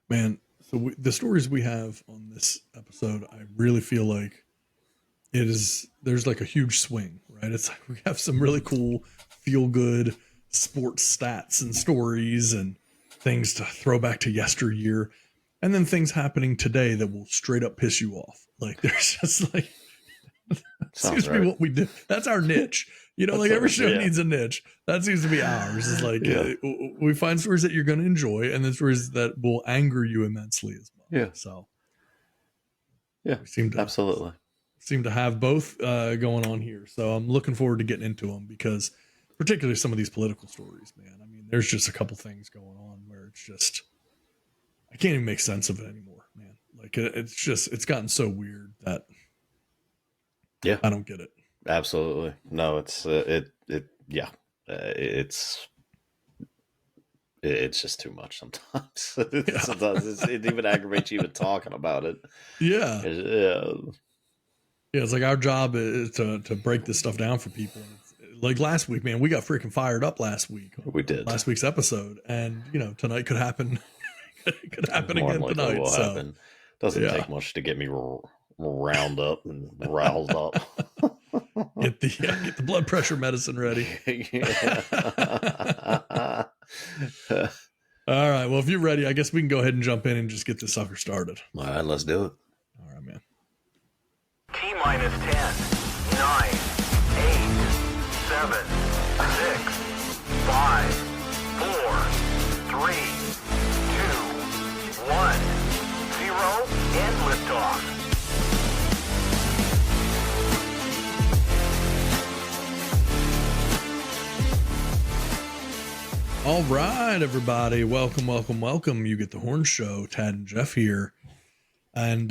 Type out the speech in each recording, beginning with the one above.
Man, so the stories we have on this episode, I really feel like there's like a huge swing, right? It's like we have some really cool, feel good sports stats and stories and things to throw back to yesteryear. And then things happening today that will straight up piss you off. Like there's just like, seems Sounds to be right. what we do. That's our niche. Like every show Yeah. needs a niche. That seems to be ours. Is like Yeah. we find stories that you're going to enjoy, and then stories that will anger you immensely as well. Yeah. So Yeah. we seem to have both going on here. So I'm looking forward to getting into them because, particularly some of these political stories, man. I mean, there's just a couple things going on where it's just I can't even make sense of it anymore, man. Like it's gotten so weird that I don't get it. Absolutely. No, it's yeah. It's just too much sometimes. Sometimes it even aggravates you even talking about it. Yeah. Yeah. Yeah, it's like our job is to break this stuff down for people. Like last week, man, we got freaking fired up last week. We did. Last week's episode. And, tonight could happen. It could happen again tonight. Will happen. Doesn't take much to get me round up and roused up. Get the blood pressure medicine ready. All right. Well, if you're ready, I guess we can go ahead and jump in and just get this sucker started. All right, let's do it. All right, man. T-minus 10, 9, 8, 7, 6, 5, 4, 3, 2, 1, 0, and liftoff. All right, everybody. Welcome. You get the Horn Show. Tad and Jeff here. And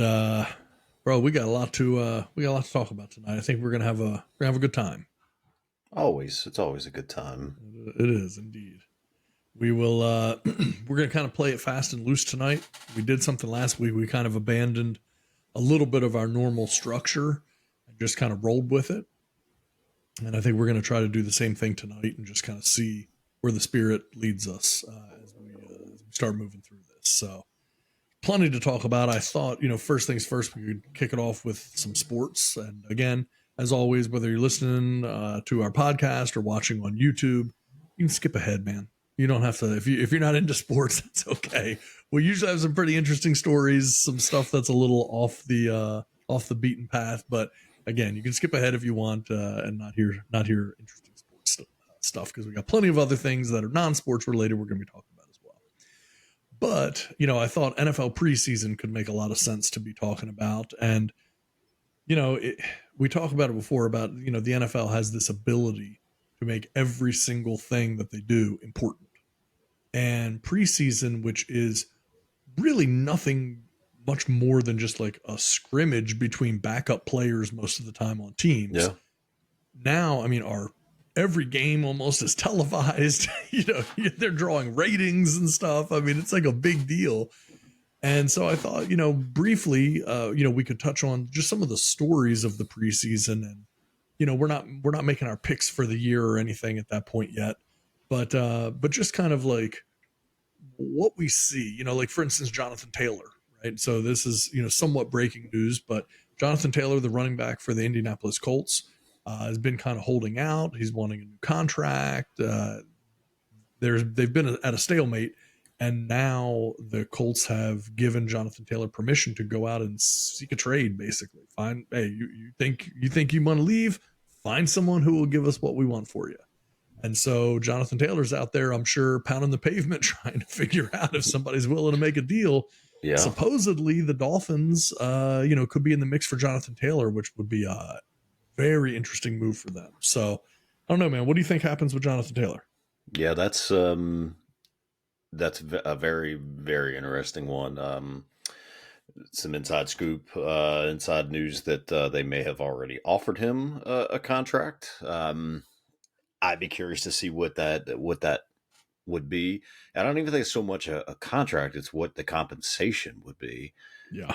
bro, we got a lot to talk about tonight. I think we're gonna have a good time. It's always a good time. It is indeed. We will we're gonna kind of play it fast and loose tonight. We did something last week. We kind of abandoned a little bit of our normal structure and just kind of rolled with it. And I think we're gonna try to do the same thing tonight and just kind of see where the spirit leads us as we start moving through this. So plenty to talk about. I thought, first things first, we could kick it off with some sports. And again, as always, whether you're listening to our podcast or watching on YouTube, you can skip ahead, man. You don't have to, if you're not into sports, that's okay. We usually have some pretty interesting stories, some stuff that's a little off the beaten path. But again, you can skip ahead if you want and not hear interesting sports stuff because we got plenty of other things that are non-sports related we're going to be talking about as well. But, I thought NFL preseason could make a lot of sense to be talking about. And, we talked about it before about, the NFL has this ability to make every single thing that they do important. And preseason, which is really nothing much more than just like a scrimmage between backup players most of the time on teams. Yeah. Now, every game almost is televised. They're drawing ratings and stuff. It's like a big deal. And so I thought, briefly, we could touch on just some of the stories of the preseason. And, we're not making our picks for the year or anything at that point yet. But just kind of like what we see, like, for instance, Jonathan Taylor, right? So this is, somewhat breaking news, but Jonathan Taylor, the running back for the Indianapolis Colts, has been kind of holding out. He's wanting a new contract. They've been at a stalemate, and now the Colts have given Jonathan Taylor permission to go out and seek a trade. Basically, you think you want to leave? Find someone who will give us what we want for you. And so Jonathan Taylor's out there, I'm sure, pounding the pavement trying to figure out if somebody's willing to make a deal. Yeah. Supposedly, the Dolphins, could be in the mix for Jonathan Taylor, which would be very interesting move for them. So I don't know, man. What do you think happens with Jonathan Taylor? Yeah, that's a very, very interesting one. Some inside scoop, inside news that they may have already offered him a contract. I'd be curious to see what that would be. I don't even think it's so much a contract; it's what the compensation would be. Yeah,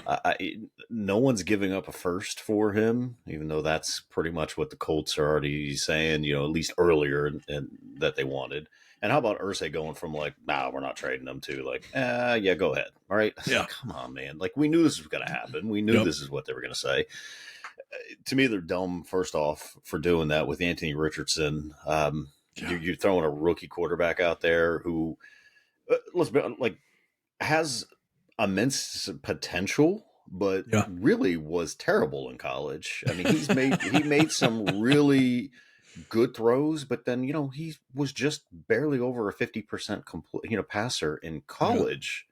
no one's giving up a first for him, even though that's pretty much what the Colts are already saying. At least earlier, and that they wanted. And how about Irsay going from like, nah, we're not trading him to like, yeah, go ahead. All right. Yeah. Come on, man. Like, we knew this was going to happen. We knew Yep. this is what they were going to say. To me, they're dumb, first off, for doing that with Anthony Richardson. You're throwing a rookie quarterback out there who, let's be like, has immense potential, but Yeah. really was terrible in college. I mean, he made some really good throws, but then he was just barely over a 50% complete passer in college.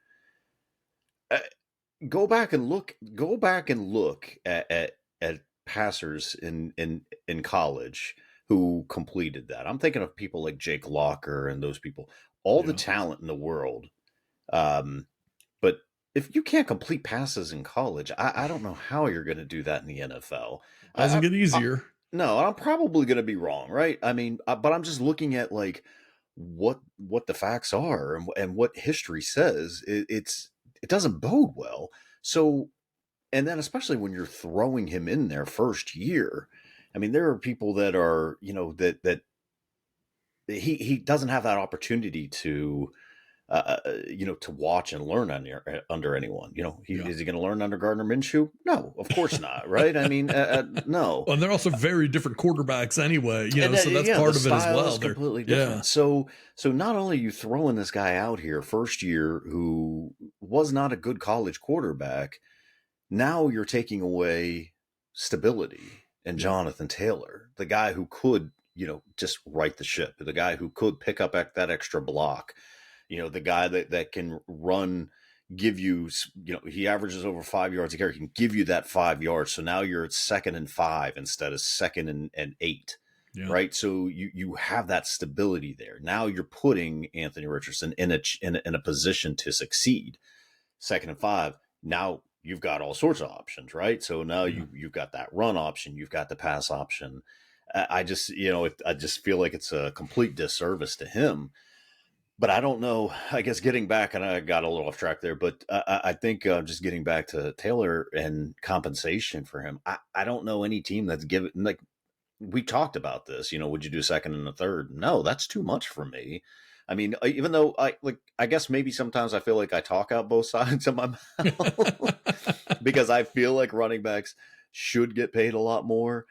Go back and look. Go back and look at passers in college who completed that. I'm thinking of people like Jake Locker and those people. All the talent in the world. But if you can't complete passes in college, I don't know how you're going to do that in the NFL. It doesn't get easier. No, I'm probably going to be wrong, right? I mean, but I'm just looking at like what the facts are and what history says. It doesn't bode well. So, and then especially when you're throwing him in there first year, I mean, there are people that are that he doesn't have that opportunity to to watch and learn under anyone. Is he going to learn under Gardner Minshew? No, of course not. Right? I mean, no. Well, and they're also very different quarterbacks anyway. So that's part the of it as style well. is completely different. So not only are you throwing this guy out here first year who was not a good college quarterback, now you're taking away stability and Jonathan Taylor, the guy who could just right the ship, the guy who could pick up that extra block. The guy that can run, give you, he averages over 5 yards a carry. He can give you that 5 yards. So now you're at 2nd and 5 instead of 2nd and 8. Yeah. Right. So you have that stability there. Now you're putting Anthony Richardson in a position to succeed. 2nd and 5. Now you've got all sorts of options, right? So now you've got that run option. You've got the pass option. I just feel like it's a complete disservice to him. But I don't know. I guess getting back, and I got a little off track there, but I think just getting back to Taylor and compensation for him, I don't know any team that's given, like, we talked about this, would you do 2nd and a 3rd? No, that's too much for me. I mean, even though I guess maybe sometimes I feel like I talk out both sides of my mouth because I feel like running backs should get paid a lot more.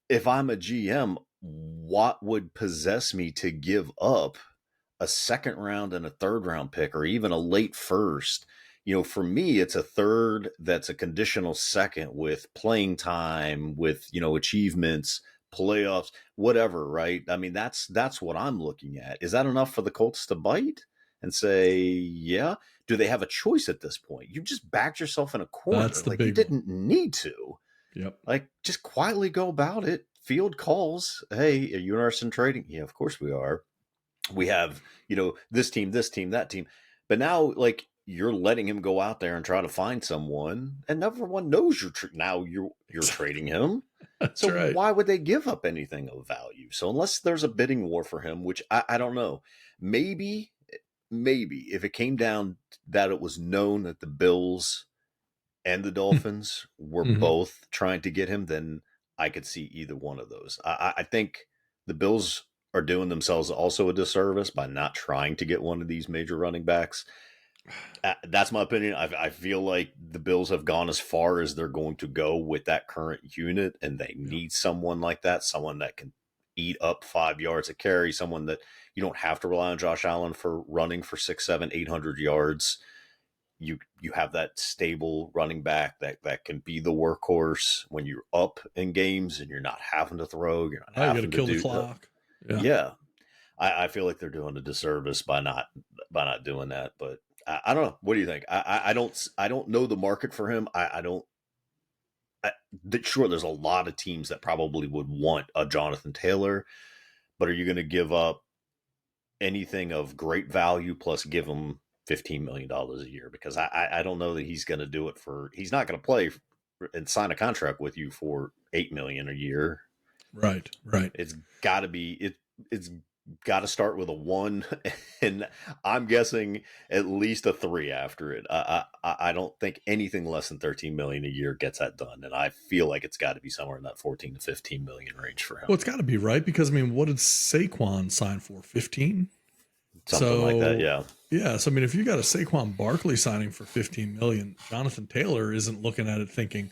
If I'm a GM, what would possess me to give up a 2nd round and a 3rd round pick, or even a late 1st? For me, it's a 3rd that's a conditional 2nd with playing time, with achievements, playoffs, whatever, right? I mean, that's what I'm looking at. Is that enough for the Colts to bite and say, yeah? Do they have a choice at this point? You just backed yourself in a corner. That's the like, big you didn't need to. Yep. Like, just quietly go about it. Field calls. Hey, are you interested in trading? Yeah, of course we are. We have, this team, that team. But now, like, you're letting him go out there and try to find someone, and everyone knows now you're trading him. That's so right. Why would they give up anything of value? So unless there's a bidding war for him, which I don't know, maybe if it came down that it was known that the Bills and the Dolphins were both trying to get him, then I could see either one of those. I think the Bills are doing themselves also a disservice by not trying to get one of these major running backs. That's my opinion. I feel like the Bills have gone as far as they're going to go with that current unit, and they need someone like that, someone that can eat up 5 yards a carry, someone that you don't have to rely on Josh Allen for running for 6, 7, 800 yards. You have that stable running back that can be the workhorse when you're up in games and you're not having to throw. You're not having to kill do the clock. Yeah. I feel like they're doing a disservice by not doing that. But I don't know. What do you think? I don't know the market for him. Sure, there's a lot of teams that probably would want a Jonathan Taylor, but are you going to give up anything of great value plus give him $15 million a year? Because I don't know that he's going to do it he's not going to play and sign a contract with you for $8 million a year. Right. It's got to be, it's got to start with a 1, and I'm guessing at least a 3 after it. I don't think anything less than 13 million a year gets that done, and I feel like it's got to be somewhere in that 14 to 15 million range for him. Well, it's got to be, right? Because I mean, what did Saquon sign for? 15? Something like that, yeah. Yeah, so I mean, if you got a Saquon Barkley signing for 15 million, Jonathan Taylor isn't looking at it thinking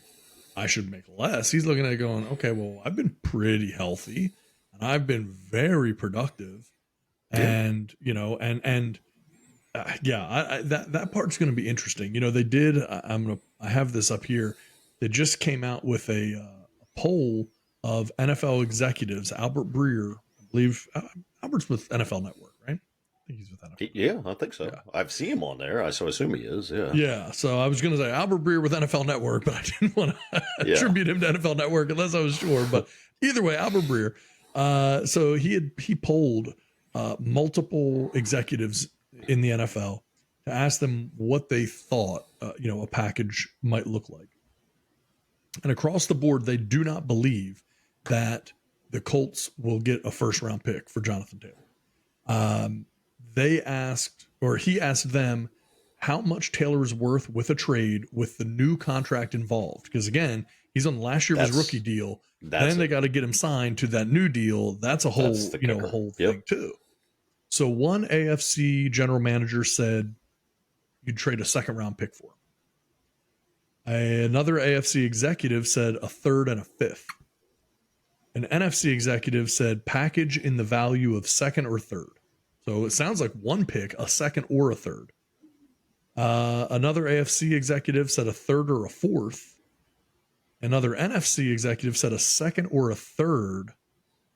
I should make less. He's looking at it going, okay, well, I've been pretty healthy and I've been very productive, and that part's going to be interesting. You know, they did. I have this up here. They just came out with a poll of NFL executives. Albert Breer, I believe, Albert's with NFL Network, right? I think he's with NFL. Yeah, I think so. Yeah. I've seen him on there, so I assume he is. Yeah. Yeah. So I was going to say Albert Breer with NFL Network, but I didn't want to attribute him to NFL Network unless I was sure. But either way, Albert Breer. So he polled multiple executives in the NFL to ask them what they thought a package might look like. And across the board, they do not believe that the Colts will get a first-round pick for Jonathan Taylor. He asked them how much Taylor is worth with a trade with the new contract involved. Because again, he's on last year of his rookie deal. Then they got to get him signed to that new deal. That's a whole, whole thing too. So one AFC general manager said you'd trade a second-round pick for him. Another AFC executive said a third and a fifth. An NFC executive said package in the value of second or third. So it sounds like one pick, a second or a third. Another AFC executive said a third or a fourth. Another NFC executive said a second or a third,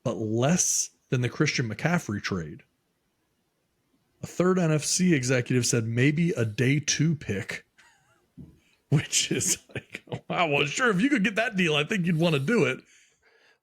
but less than the Christian McCaffrey trade. A third NFC executive said maybe a day 2 pick, which is like, wow, well, sure, if you could get that deal, I think you'd want to do it.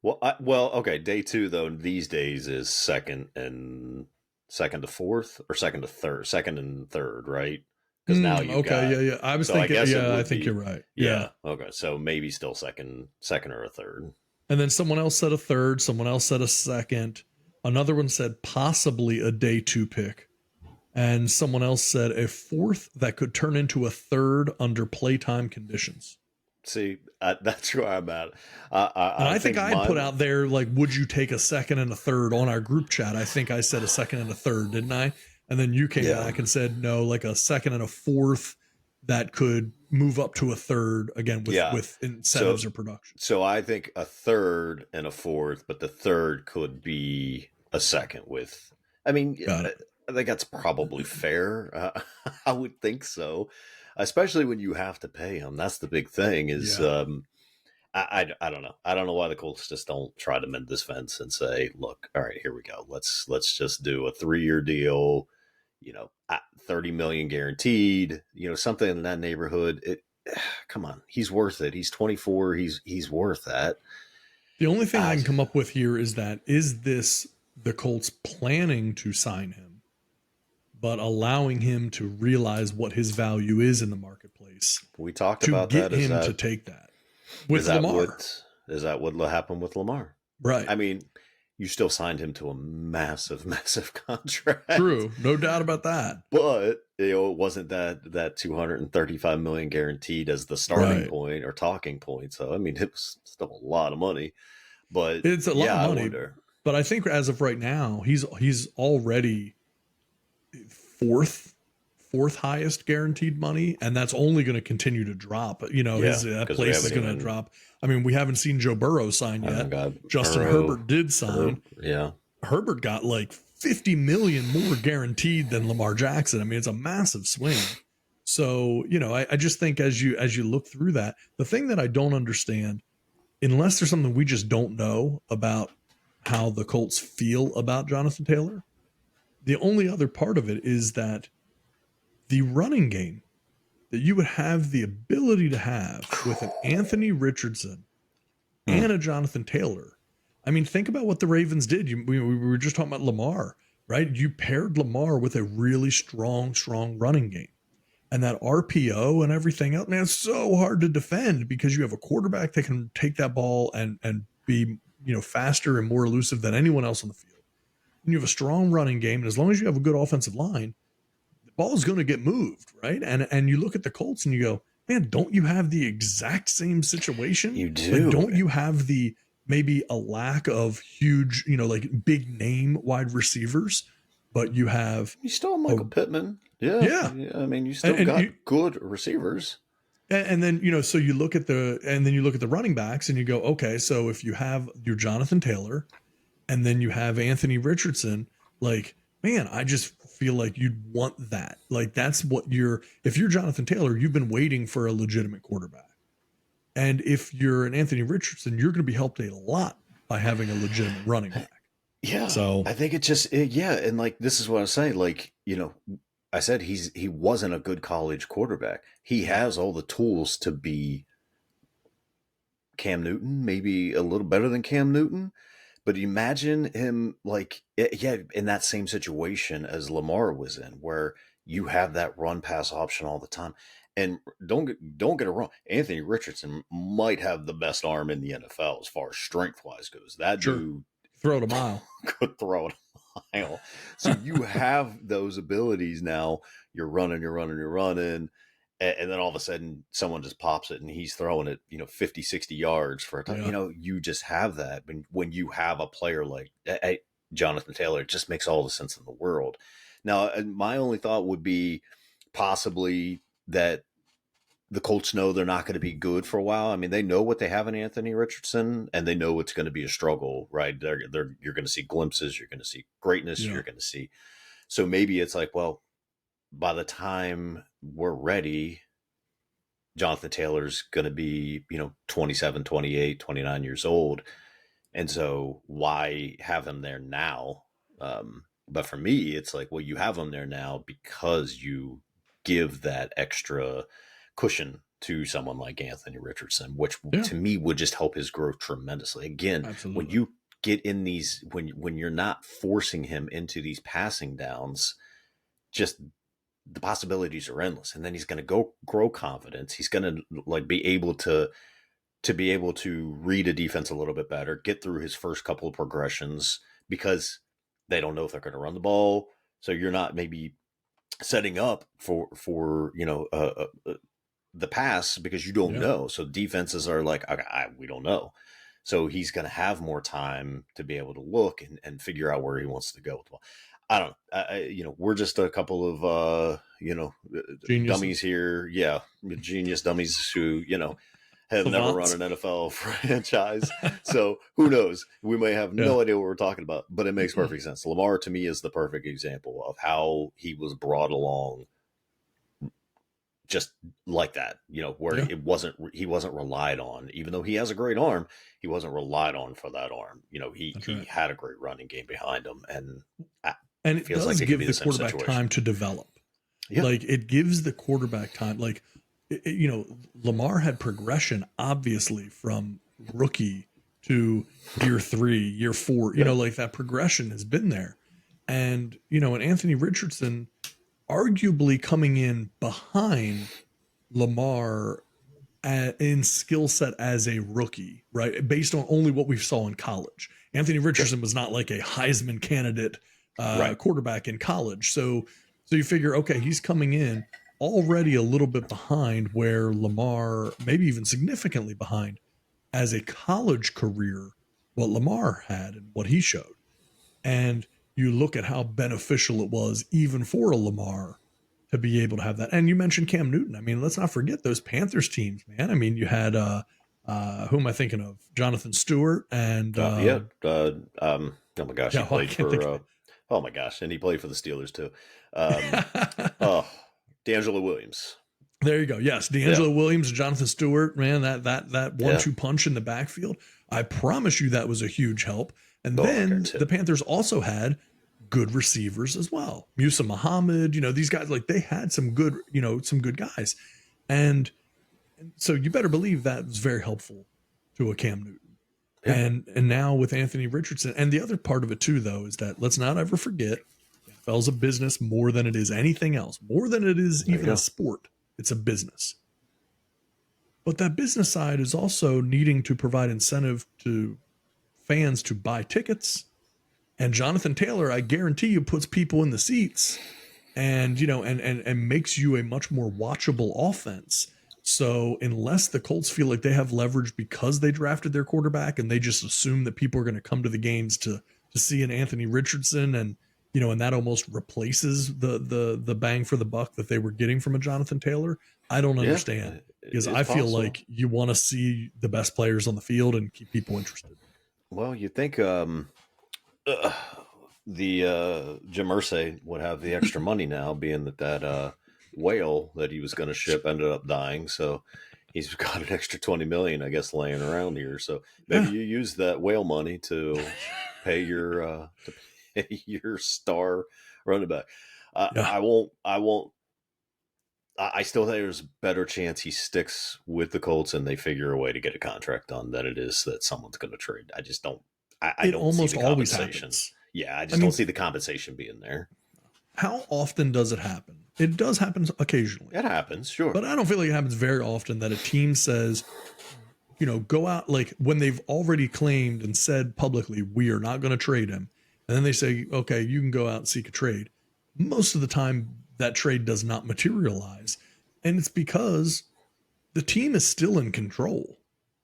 Well, okay, day 2 though these days is second to fourth, or second and third, right? Because now you yeah. I was thinking, I think you're right. Yeah. Okay, so maybe still second or a third. And then someone else said a third. Someone else said a second. Another one said possibly a day 2 pick. And someone else said a fourth that could turn into a third under playtime conditions. See, that's where I'm at. I think I put out there, like, would you take a second and a third on our group chat? I think I said a second and a third, didn't I? And then you came back and said, no, like a second and a fourth that could move up to a third, again, with incentives or production. So I think a third and a fourth, but the third could be a second with, I mean, I think that's probably fair. I would think so, especially when you have to pay him. That's the big thing is, I don't know. I don't know why the Colts just don't try to mend this fence and say, look, all right, here we go. Let's just do a 3-year deal, 30 million guaranteed, something in that neighborhood. Come on, he's worth it. He's 24. He's worth that. The only thing I can come up with here is this the Colts planning to sign him, but allowing him to realize what his value is in the marketplace? We talked about that. To get him to take that with Lamar. Is that what happened with Lamar? Right. I mean, you still signed him to a massive, massive contract. True. No doubt about that. But it wasn't that 235 million guaranteed as the starting point or talking point. So, I mean, it was still a lot of money. But it's a lot of money. But I think as of right now, he's already fourth highest guaranteed money, and that's only going to continue to drop. His place is going to drop. I mean, we haven't seen Joe Burrow sign yet. Justin Herbert did sign. Herbert got like 50 million more guaranteed than Lamar Jackson. I mean, it's a massive swing. So, I just think as you look through that, the thing that I don't understand, unless there's something we just don't know about how the Colts feel about Jonathan Taylor, the only other part of it is that the running game that you would have the ability to have with an Anthony Richardson and a Jonathan Taylor. I mean, think about what the Ravens did. We were just talking about Lamar, right? You paired Lamar with a really strong running game. And that RPO and everything else, man, it's so hard to defend because you have a quarterback that can take that ball and be, faster and more elusive than anyone else on the field. and you have a strong running game, and as long as you have a good offensive line, the ball is going to get moved, right? And you look at the Colts and you go, man, don't you have the exact same situation? You do. Like, don't you have the maybe a lack of huge, like big name wide receivers, but you have You still have Michael Pittman. Yeah. Yeah. I mean, you still got good receivers. And then, so you look at the running backs and you go, okay, so if you have your Jonathan Taylor and then you have Anthony Richardson, like, man, I just feel like you'd want that. Like, that's what if you're Jonathan Taylor, you've been waiting for a legitimate quarterback. And if you're an Anthony Richardson, you're going to be helped a lot by having a legitimate running back. Yeah. So I think and like, this is what I was saying. Like, I said he wasn't a good college quarterback. He has all the tools to be Cam Newton, maybe a little better than Cam Newton. But imagine him in that same situation as Lamar was in, where you have that run pass option all the time. And don't get it wrong, Anthony Richardson might have the best arm in the NFL as far as strength wise goes. That dude throw it a mile. Could throw it a mile. So you have those abilities now. You're running, and then all of a sudden someone just pops it and he's throwing it, 50, 60 yards for a time. Yeah. You just have that. When you have a player like Jonathan Taylor, it just makes all the sense in the world. Now, my only thought would be possibly that the Colts know they're not going to be good for a while. I mean, they know what they have in Anthony Richardson, and they know it's going to be a struggle, right? You're going to see glimpses. You're going to see greatness. Yeah. You're going to see. So maybe it's like, well, by the time we're ready, Jonathan Taylor's going to be, 27, 28, 29 years old. And so why have him there now? But for me, it's like, well, you have him there now because you give that extra cushion to someone like Anthony Richardson, which to me would just help his growth tremendously. Again, Absolutely. when you get in these, when you're not forcing him into these passing downs, just the possibilities are endless. And then he's going to grow confidence. He's going to be able to be able to read a defense a little bit better, get through his first couple of progressions because they don't know if they're going to run the ball. So you're not maybe setting up for the pass because you don't know. So defenses are like, we don't know. So he's going to have more time to be able to look and figure out where he wants to go with the ball. I don't know. We're just a couple of, dummies here. Yeah. Genius dummies who, have never run an NFL franchise. So who knows? We may have no idea what we're talking about, but it makes perfect sense. Lamar to me is the perfect example of how he was brought along just like that, where he wasn't relied on, even though he has a great arm, he wasn't relied on for that arm. He had a great running game behind him. And it feels does give the quarterback time to develop. Yeah. Like it gives the quarterback time. Like, Lamar had progression obviously from rookie to year 3, year 4, like that progression has been there. And, and Anthony Richardson arguably coming in behind Lamar in skill set as a rookie, right? Based on only what we saw in college. Anthony Richardson was not like a Heisman candidate quarterback in college. So you figure, okay, he's coming in already a little bit behind where Lamar, maybe even significantly behind as a college career, what Lamar had and what he showed. And you look at how beneficial it was even for a Lamar to be able to have that. And you mentioned Cam Newton. I mean, let's not forget those Panthers teams, man. I mean, you had, who am I thinking of? Jonathan Stewart and, oh my gosh, he played for, oh my gosh. And he played for the Steelers too. D'Angelo Williams. There you go. Yes. D'Angelo Williams, Jonathan Stewart, man, that 1-2 punch in the backfield. I promise you that was a huge help. And then the Panthers also had good receivers as well. Musa Muhammad, these guys, like they had some good guys. And so you better believe that was very helpful to a Cam Newton. Yeah. And now with Anthony Richardson. And the other part of it too, though, is that let's not ever forget NFL's a business more than it is anything else, more than it is even a sport. It's a business. But that business side is also needing to provide incentive to fans to buy tickets And Jonathan Taylor, I guarantee you, puts people in the seats and, and makes you a much more watchable offense. So unless the Colts feel like they have leverage because they drafted their quarterback and they just assume that people are going to come to the games to see an Anthony Richardson and, and that almost replaces the bang for the buck that they were getting from a Jonathan Taylor, I don't understand, because I feel like you want to see the best players on the field and keep people interested. Well, you think the Jim Irsay would have the extra money now, being that whale that he was going to ship ended up dying, so he's got an extra $20 million, I guess, laying around here. So maybe you use that whale money to pay your star running back. I still think there's a better chance he sticks with the Colts and they figure a way to get a contract done than it is that someone's going to trade. I just don't. I don't almost see the always compensation. happens. Yeah, I don't see the compensation being there. How often does it happen? It does happen occasionally. It happens, sure. But I don't feel like it happens very often that a team says, go out, like when they've already claimed and said publicly, we are not going to trade him. And then they say, okay, you can go out and seek a trade. Most of the time, that trade does not materialize. And it's because the team is still in control.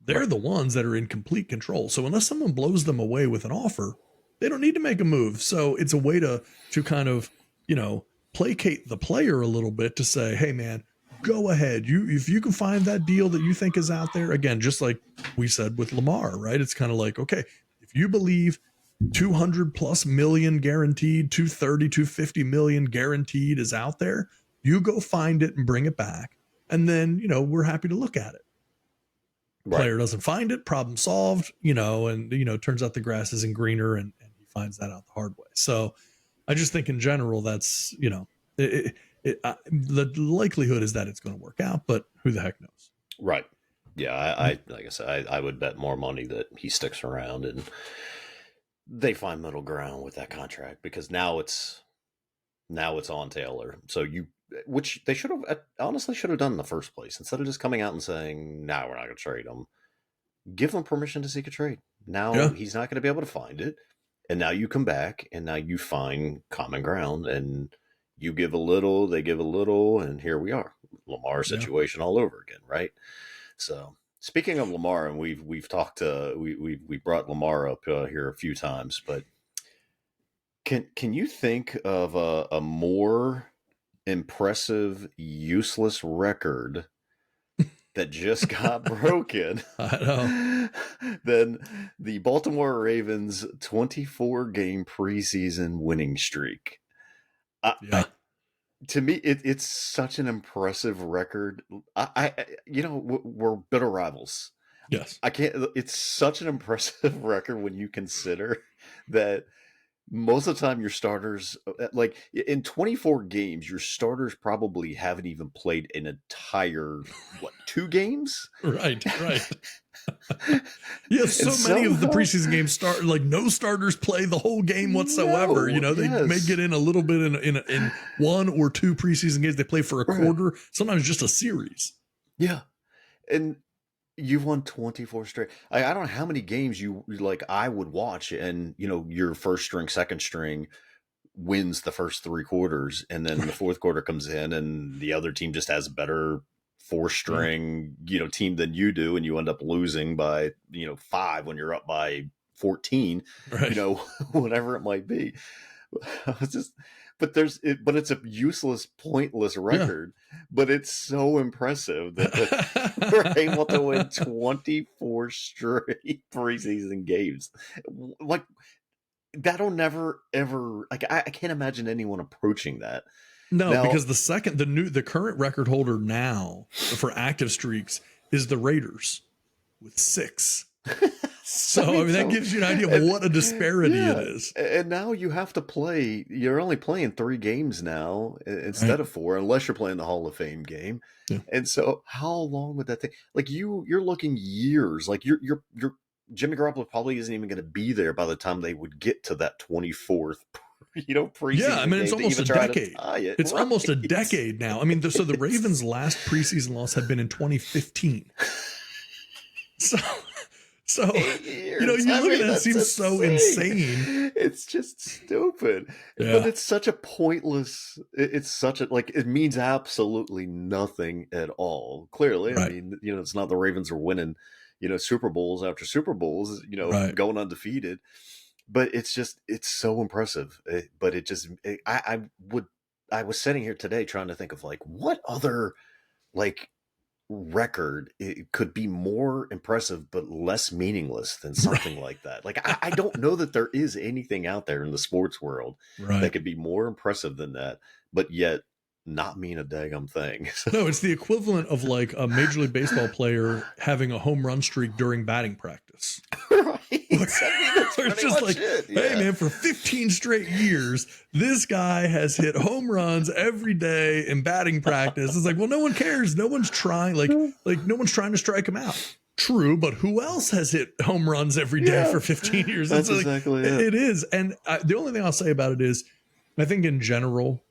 They're the ones that are in complete control. So unless someone blows them away with an offer, they don't need to make a move. So it's a way to kind of, placate the player a little bit to say, hey man, go ahead. If you can find that deal that you think is out there, again, just like we said with Lamar, right? It's kind of like, okay, if you believe 200 plus million guaranteed, 230, 250 million guaranteed is out there, you go find it and bring it back. And then, we're happy to look at it. Right. Player doesn't find it, problem solved, and, turns out the grass isn't greener and he finds that out the hard way. So I just think in general, that's, the likelihood is that it's going to work out, but who the heck knows? Right. Yeah. I like I said, I would bet more money that he sticks around and they find middle ground with that contract, because now it's on Taylor. So which they should have done in the first place, instead of just coming out and saying, no, we're not going to trade him. Give him permission to seek a trade. Now he's not going to be able to find it. And now you come back and now you find common ground and you give a little, they give a little, and here we are. Lamar situation all over again, right? So speaking of Lamar, and we've talked we brought Lamar up here a few times, but can you think of a more impressive useless record that just got broken than the Baltimore Ravens 24 game preseason winning streak? To me, it's such an impressive record. We're bitter rivals. Yes. It's such an impressive record when you consider that most of the time your starters, like in 24 games, your starters probably haven't even played an entire, 2 games? Right. Yeah, so many of the preseason games start like no starters play the whole game whatsoever. They may get in a little bit in 1 or 2 preseason games. They play for a quarter, sometimes just a series. Yeah. And you've won 24 straight. I don't know how many games I would watch, and your first string, second string wins the first 3 quarters, and then the fourth quarter comes in and the other team just has a better 4-string, team than you do, and you end up losing by, 5 when you're up by 14, whatever it might be. But it's a useless, pointless record, but it's so impressive that we're able to win 24 straight preseason games. Like, that'll never, ever, I can't imagine anyone approaching that. No, because the current record holder now for active streaks is the Raiders with 6. So that gives you an idea of what a disparity it is. And now you have to play. You're only playing 3 games now instead of 4, unless you're playing the Hall of Fame game. Yeah. And so, how long would that take? Like you're looking years. Like you're Jimmy Garoppolo probably isn't even going to be there by the time they would get to that 24th. Preseason. Yeah, I mean it's almost a decade. It's almost a decade now. I mean, so the Ravens' last preseason loss had been in 2015. So, 8 years. you look at that, it that's seems so insane. It's just stupid. Yeah. But it's such a pointless, it's such a, like, it means absolutely nothing at all. Clearly, Right. I mean, it's not the Ravens are winning, Super Bowls after Super Bowls, Right. going undefeated. But it's so impressive. But it just, I was sitting here today trying to think of, like, what other, like, record it could be more impressive but less meaningless than something like that. Like, I don't know that there is anything out there in the sports world that could be more impressive than that, but yet not mean a daggum thing. No, it's the equivalent of like a Major League Baseball player having a home run streak during batting practice. Right. It's just like, it. Hey man, for 15 straight years, this guy has hit home runs every day in batting practice. It's like, well, no one cares. No one's trying, like no one's trying to strike him out. True, but who else has hit home runs every day for 15 years? That's exactly it. It is. And the only thing I'll say about it is, I think in general,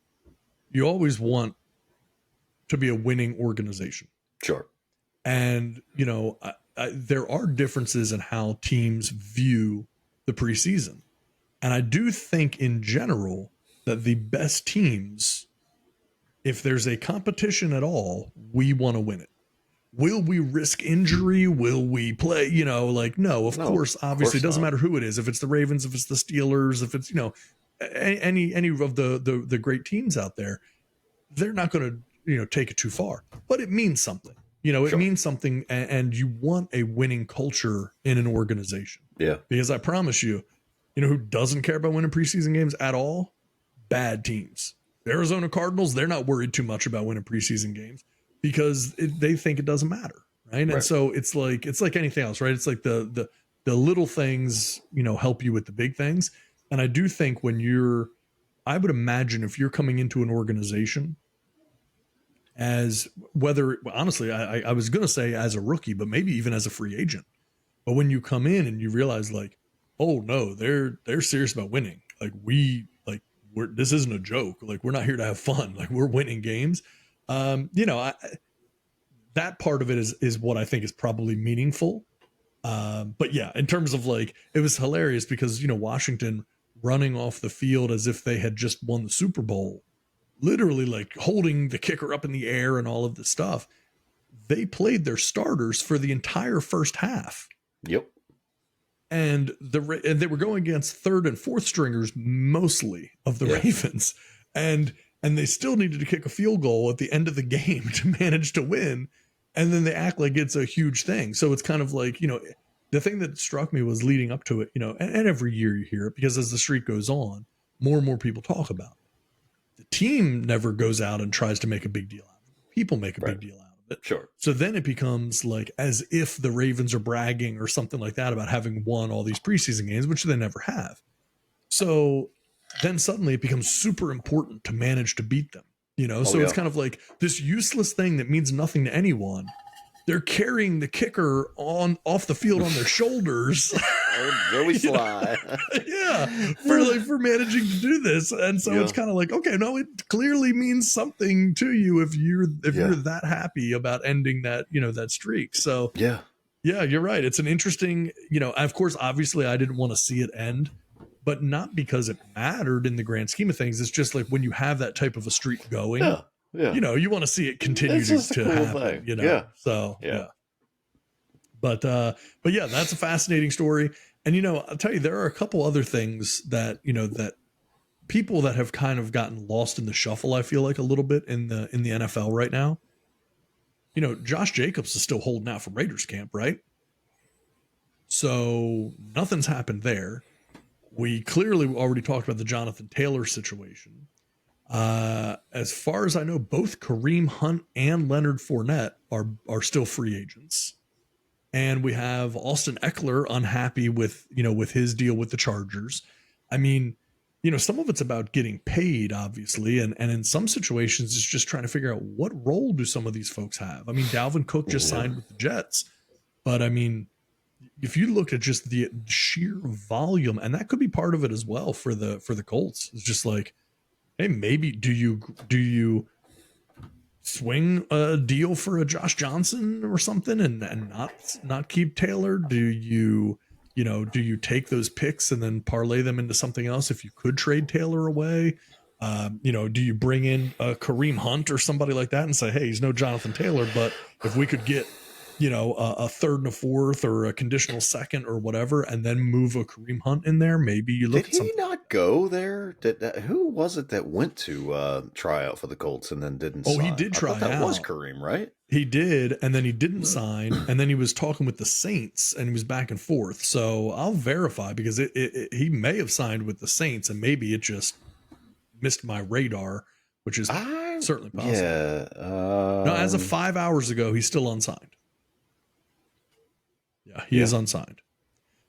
you always want to be a winning organization. Sure. And, there are differences in how teams view the preseason. And I do think in general that the best teams, if there's a competition at all, we want to win it. Will we risk injury? Will we play? No, of course, obviously, it doesn't matter who it is. If it's the Ravens, if it's the Steelers, if it's, any of the great teams out there, they're not going to, take it too far. But it means something. It means something, and you want a winning culture in an organization. Yeah. Because I promise you, who doesn't care about winning preseason games at all? Bad teams. The Arizona Cardinals, they're not worried too much about winning preseason games because they think it doesn't matter, right? And so it's like anything else, right? It's like the little things, help you with the big things. And I do think I would imagine if you're coming into an organization as honestly, I was going to say as a rookie, but maybe even as a free agent. But when you come in and you realize like, oh no, they're serious about winning. Like this isn't a joke. Like we're not here to have fun. Like we're winning games. That part of it is what I think is probably meaningful. But yeah, in terms of like, it was hilarious because, Washington running off the field as if they had just won the Super Bowl, literally like holding the kicker up in the air and all of this stuff. They played their starters for the entire first half. Yep. And they were going against third and fourth stringers, mostly of the Ravens. And they still needed to kick a field goal at the end of the game to manage to win. And then they act like it's a huge thing. So it's kind of like, the thing that struck me was leading up to it, and every year you hear it because as the streak goes on, more and more people talk about it. The team never goes out and tries to make a big deal out of it. People make a big deal out of it. Sure. So then it becomes like as if the Ravens are bragging or something like that about having won all these preseason games, which they never have. So then suddenly it becomes super important to manage to beat them. It's kind of like this useless thing that means nothing to anyone. They're carrying the kicker off the field on their shoulders. Oh, Joey Sly. for managing to do this. And so it's kind of like, okay, no, it clearly means something to you if you're that happy about ending that, that streak. So yeah, you're right. It's an interesting, of course, obviously I didn't want to see it end, but not because it mattered in the grand scheme of things. It's just like when you have that type of a streak going, you want to see it continue to happen, So But yeah, that's a fascinating story. And, I'll tell you, there are a couple other things that, that people that have kind of gotten lost in the shuffle, I feel like a little bit in the NFL right now. Josh Jacobs is still holding out from Raiders camp, right? So nothing's happened there. We clearly already talked about the Jonathan Taylor situation. As far as I know, both Kareem Hunt and Leonard Fournette are still free agents. And we have Austin Eckler unhappy with his deal with the Chargers. I mean, some of it's about getting paid, obviously. And in some situations, it's just trying to figure out what role do some of these folks have? I mean, Dalvin Cook just signed with the Jets. But I mean, if you look at just the sheer volume, and that could be part of it as well for the Colts, it's just like, hey, maybe do you swing a deal for a Josh Johnson or something and not keep Taylor? Do you take those picks and then parlay them into something else if you could trade Taylor away? Do you bring in a Kareem Hunt or somebody like that and say, hey, he's no Jonathan Taylor, but if we could get, a third and a fourth or a conditional second or whatever, and then move a Kareem Hunt in there, maybe you look Did he not go there? Who was it that went to try out for the Colts and then didn't sign? He did try out. That was Kareem, right? He did, and then he didn't sign, and then he was talking with the Saints, and he was back and forth. So I'll verify, because he may have signed with the Saints, and maybe it just missed my radar, which is certainly possible. Yeah. No, as of 5 hours ago, he's still unsigned. Yeah, he is unsigned.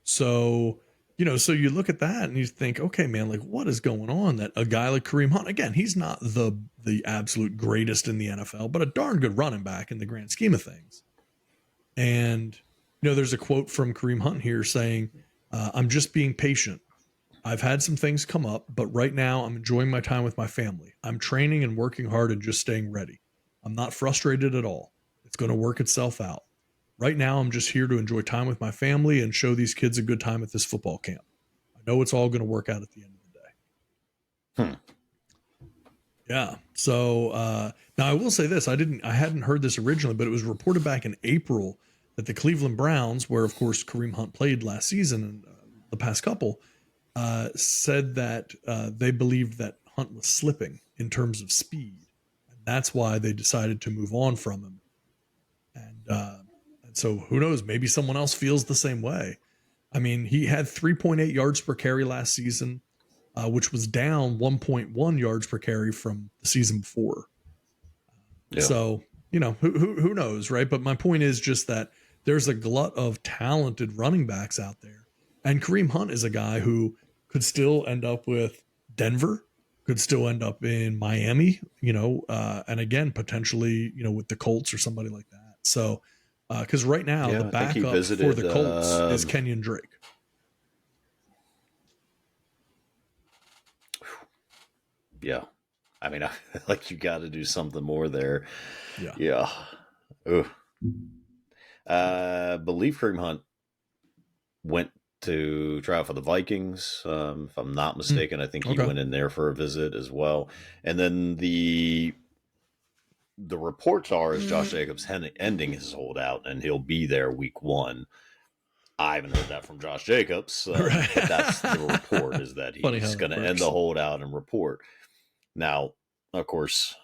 So, so you look at that and you think, okay, man, like, what is going on? That a guy like Kareem Hunt, again, he's not the absolute greatest in the NFL, but a darn good running back in the grand scheme of things. And, there's a quote from Kareem Hunt here saying, I'm just being patient. I've had some things come up, but right now I'm enjoying my time with my family. I'm training and working hard and just staying ready. I'm not frustrated at all. It's going to work itself out. Right now, I'm just here to enjoy time with my family and show these kids a good time at this football camp. I know it's all going to work out at the end of the day. Yeah. So now I will say this: I hadn't heard this originally, but it was reported back in April that the Cleveland Browns, where of course Kareem Hunt played last season and the past couple, said that they believed that Hunt was slipping in terms of speed, and that's why they decided to move on from him. And so who knows? Maybe someone else feels the same way. I mean, he had 3.8 yards per carry last season, which was down 1.1 yards per carry from the season before. Yeah. So, who knows, right? But my point is just that there's a glut of talented running backs out there. And Kareem Hunt is a guy who could still end up with Denver, could still end up in Miami, and again, potentially, with the Colts or somebody like that. So, because right now the backup for the Colts is Kenyon Drake. Yeah. I mean, I feel like you got to do something more there. Yeah. Believe Kareem Hunt went to try out for the Vikings. If I'm not mistaken, I think he went in there for a visit as well. And then the reports are is Josh Jacobs ending his holdout and he'll be there week 1. I haven't heard that from Josh Jacobs, right. But that's the report, is that he's going to end the holdout and report. Now, of course,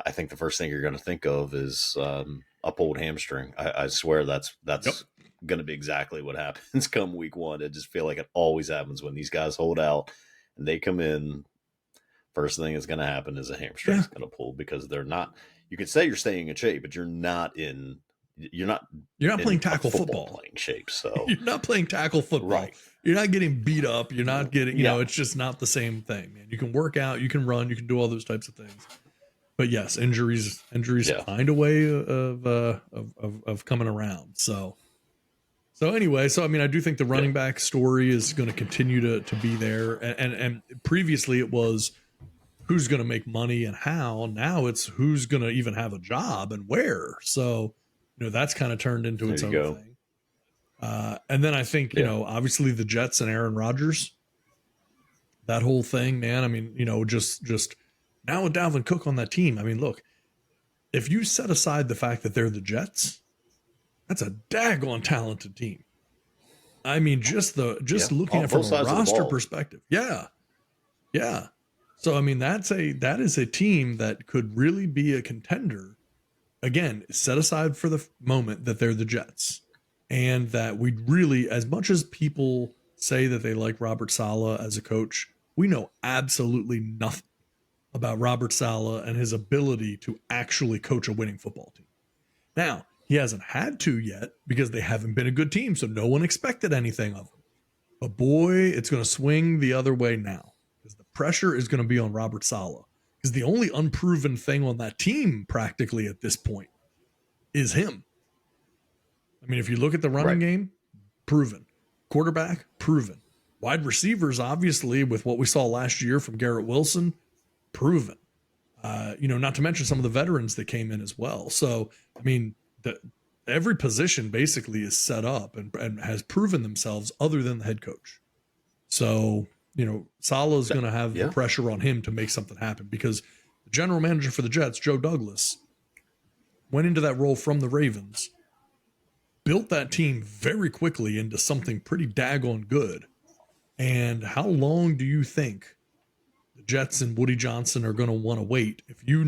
I think the first thing you're going to think of is a pulled hamstring. I swear that's going to be exactly what happens come week 1. I just feel like it always happens when these guys hold out and they come in. First thing that's going to happen is a hamstring is going to pull, because they're not. You could say you're staying in shape, but you're not playing tackle football playing shape. So you're not playing tackle football. Right. You're not getting beat up. You're not getting, it's just not the same thing, man. You can work out, you can run, you can do all those types of things. But yes, injuries find a way of coming around. So anyway, I mean, I do think the running back story is going to continue to be there. And previously it was who's going to make money and how. Now it's who's going to even have a job and where. So, that's kind of turned into its own thing. And then I think, obviously the Jets and Aaron Rodgers, that whole thing, man. I mean, just now with Dalvin Cook on that team. I mean, look, if you set aside the fact that they're the Jets, that's a daggone talented team. I mean, just looking at it from a roster perspective. Yeah. Yeah. So, I mean, that is a team that could really be a contender. Again, set aside for the moment that they're the Jets, and that we really, as much as people say that they like Robert Saleh as a coach, we know absolutely nothing about Robert Saleh and his ability to actually coach a winning football team. Now, he hasn't had to yet because they haven't been a good team, so no one expected anything of him. But boy, it's going to swing the other way now, because the pressure is going to be on Robert Saleh. Because the only unproven thing on that team practically at this point is him. I mean, if you look at the running game, proven. Quarterback, proven. Wide receivers, obviously, with what we saw last year from Garrett Wilson, proven. Not to mention some of the veterans that came in as well. So, I mean, every position basically is set up and has proven themselves other than the head coach. So, Salah's going to have the pressure on him to make something happen because the general manager for the Jets, Joe Douglas, went into that role from the Ravens, built that team very quickly into something pretty daggone good. And how long do you think the Jets and Woody Johnson are going to want to wait if you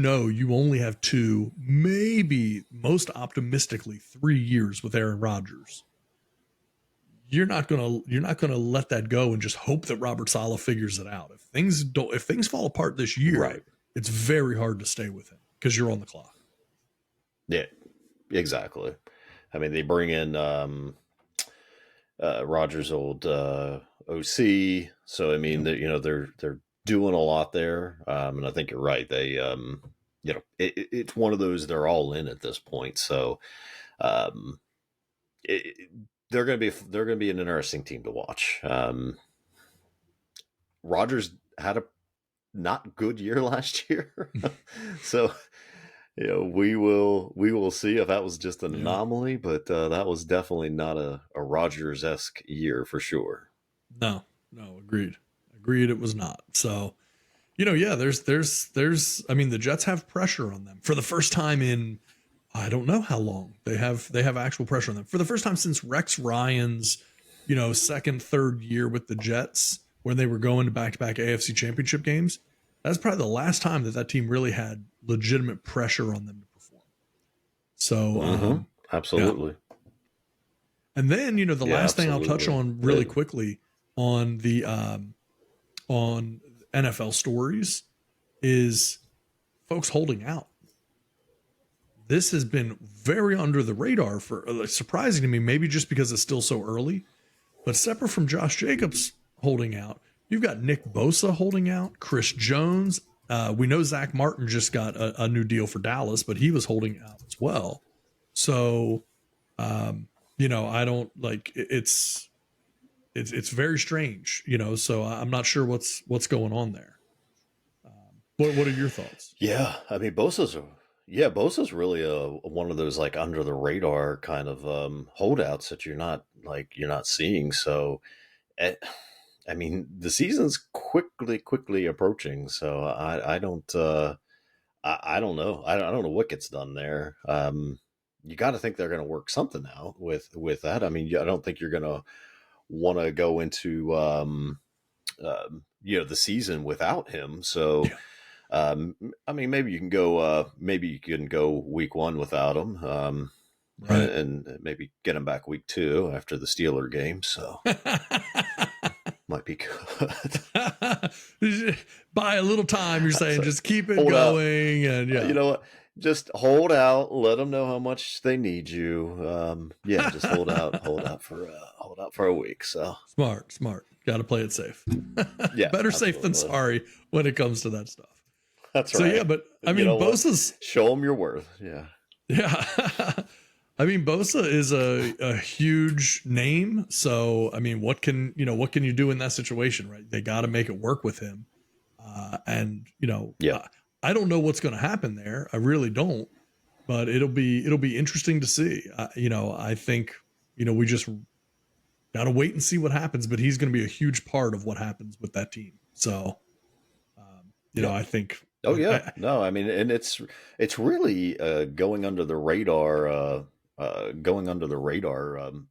only have 2, maybe most optimistically 3 years with Aaron Rodgers? You're not gonna let that go and just hope that Robert Saleh figures it out. If things fall apart this year, right, it's very hard to stay with him because you're on the clock. Yeah, exactly. I mean, they bring in Rodgers' old OC, so I mean, they're doing a lot there, and I think you're right. They, it's one of those they're all in at this point, so. They're going to be an interesting team to watch. Rodgers had a not good year last year, so we will see if that was just an anomaly. But that was definitely not a Rodgers-esque year for sure. No, agreed. It was not. So, there's. I mean, the Jets have pressure on them for the first time in. I don't know how long they have actual pressure on them for the first time since Rex Ryan's, second, third year with the Jets when they were going to back-to-back AFC championship games. That's probably the last time that team really had legitimate pressure on them to perform. So, absolutely. Yeah. And then, the last thing I'll touch on really quickly on the, on NFL stories is folks holding out. This has been very under the radar for surprising to me, maybe just because it's still so early. But separate from Josh Jacobs holding out, you've got Nick Bosa holding out, Chris Jones. We know Zach Martin just got a new deal for Dallas, but he was holding out as well. So, I don't like it's very strange, so I'm not sure what's going on there. What are your thoughts? Yeah, I mean, Bosa's really one of those like under the radar kind of holdouts that you're not seeing. So, I mean, the season's quickly approaching. So I don't know. I don't know what gets done there. You got to think they're going to work something out with that. I mean, I don't think you're going to want to go into the season without him. So. Yeah. I mean, maybe you can go week 1 without him, right. And maybe get him back week 2 after the Steeler game. So might be good. Buy a little time. You're saying just keep it going, out. And you know what? Just hold out. Let them know how much they need you. Just hold out for a week. So smart. Got to play it safe. Yeah, better safe than sorry when it comes to that stuff. That's right. So yeah, but I mean, Bosa's show them your worth. Yeah. I mean, Bosa is a huge name. So I mean, what can you do in that situation, right? They got to make it work with him. I don't know what's going to happen there. I really don't. But it'll be interesting to see. I think we just got to wait and see what happens. But he's going to be a huge part of what happens with that team. So I think. Oh yeah, no, I mean, and it's really going under the radar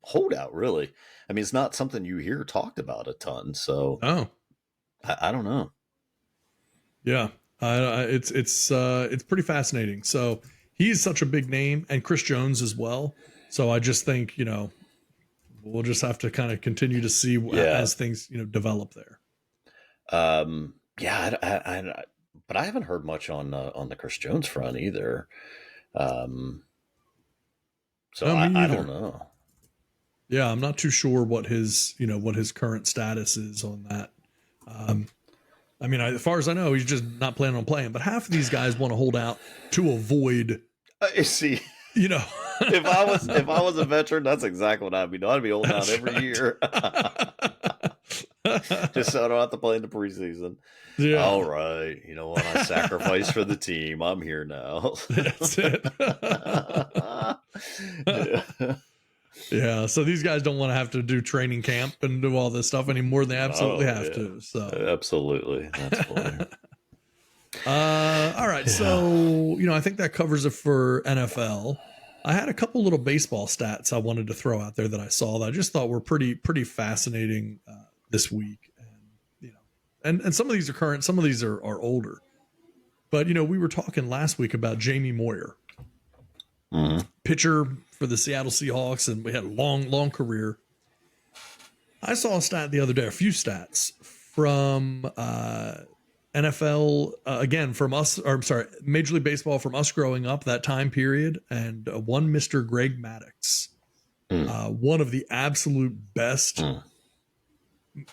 holdout. Really, I mean, it's not something you hear talked about a ton. So, I don't know. Yeah, it's pretty fascinating. So he's such a big name, and Chris Jones as well. So I just think we'll just have to kind of continue to see as things develop there. But I haven't heard much on the Chris Jones front either. So I don't know. Yeah, I'm not too sure what his current status is on that. I mean, as far as I know, he's just not planning on playing. But half of these guys want to hold out to avoid. See, if I was a veteran, that's exactly what I'd be doing. I'd be holding out every year. Just so I don't have to play in the preseason. Yeah. All right. You know what? I sacrificed for the team. I'm here now. That's it. Yeah. So these guys don't want to have to do training camp and do all this stuff anymore. They absolutely have to. So absolutely. That's funny. All right. So, I think that covers it for NFL. I had a couple little baseball stats I wanted to throw out there that I saw that I just thought were pretty fascinating this week. And some of these are current, some of these are older. But, we were talking last week about Jamie Moyer, pitcher for the Seattle Seahawks, and we had a long career. I saw a stat the other day, a few stats from NFL, again, from us, or I'm sorry, Major League Baseball from us growing up, that time period, and one Mr. Greg Maddux, one of the absolute best,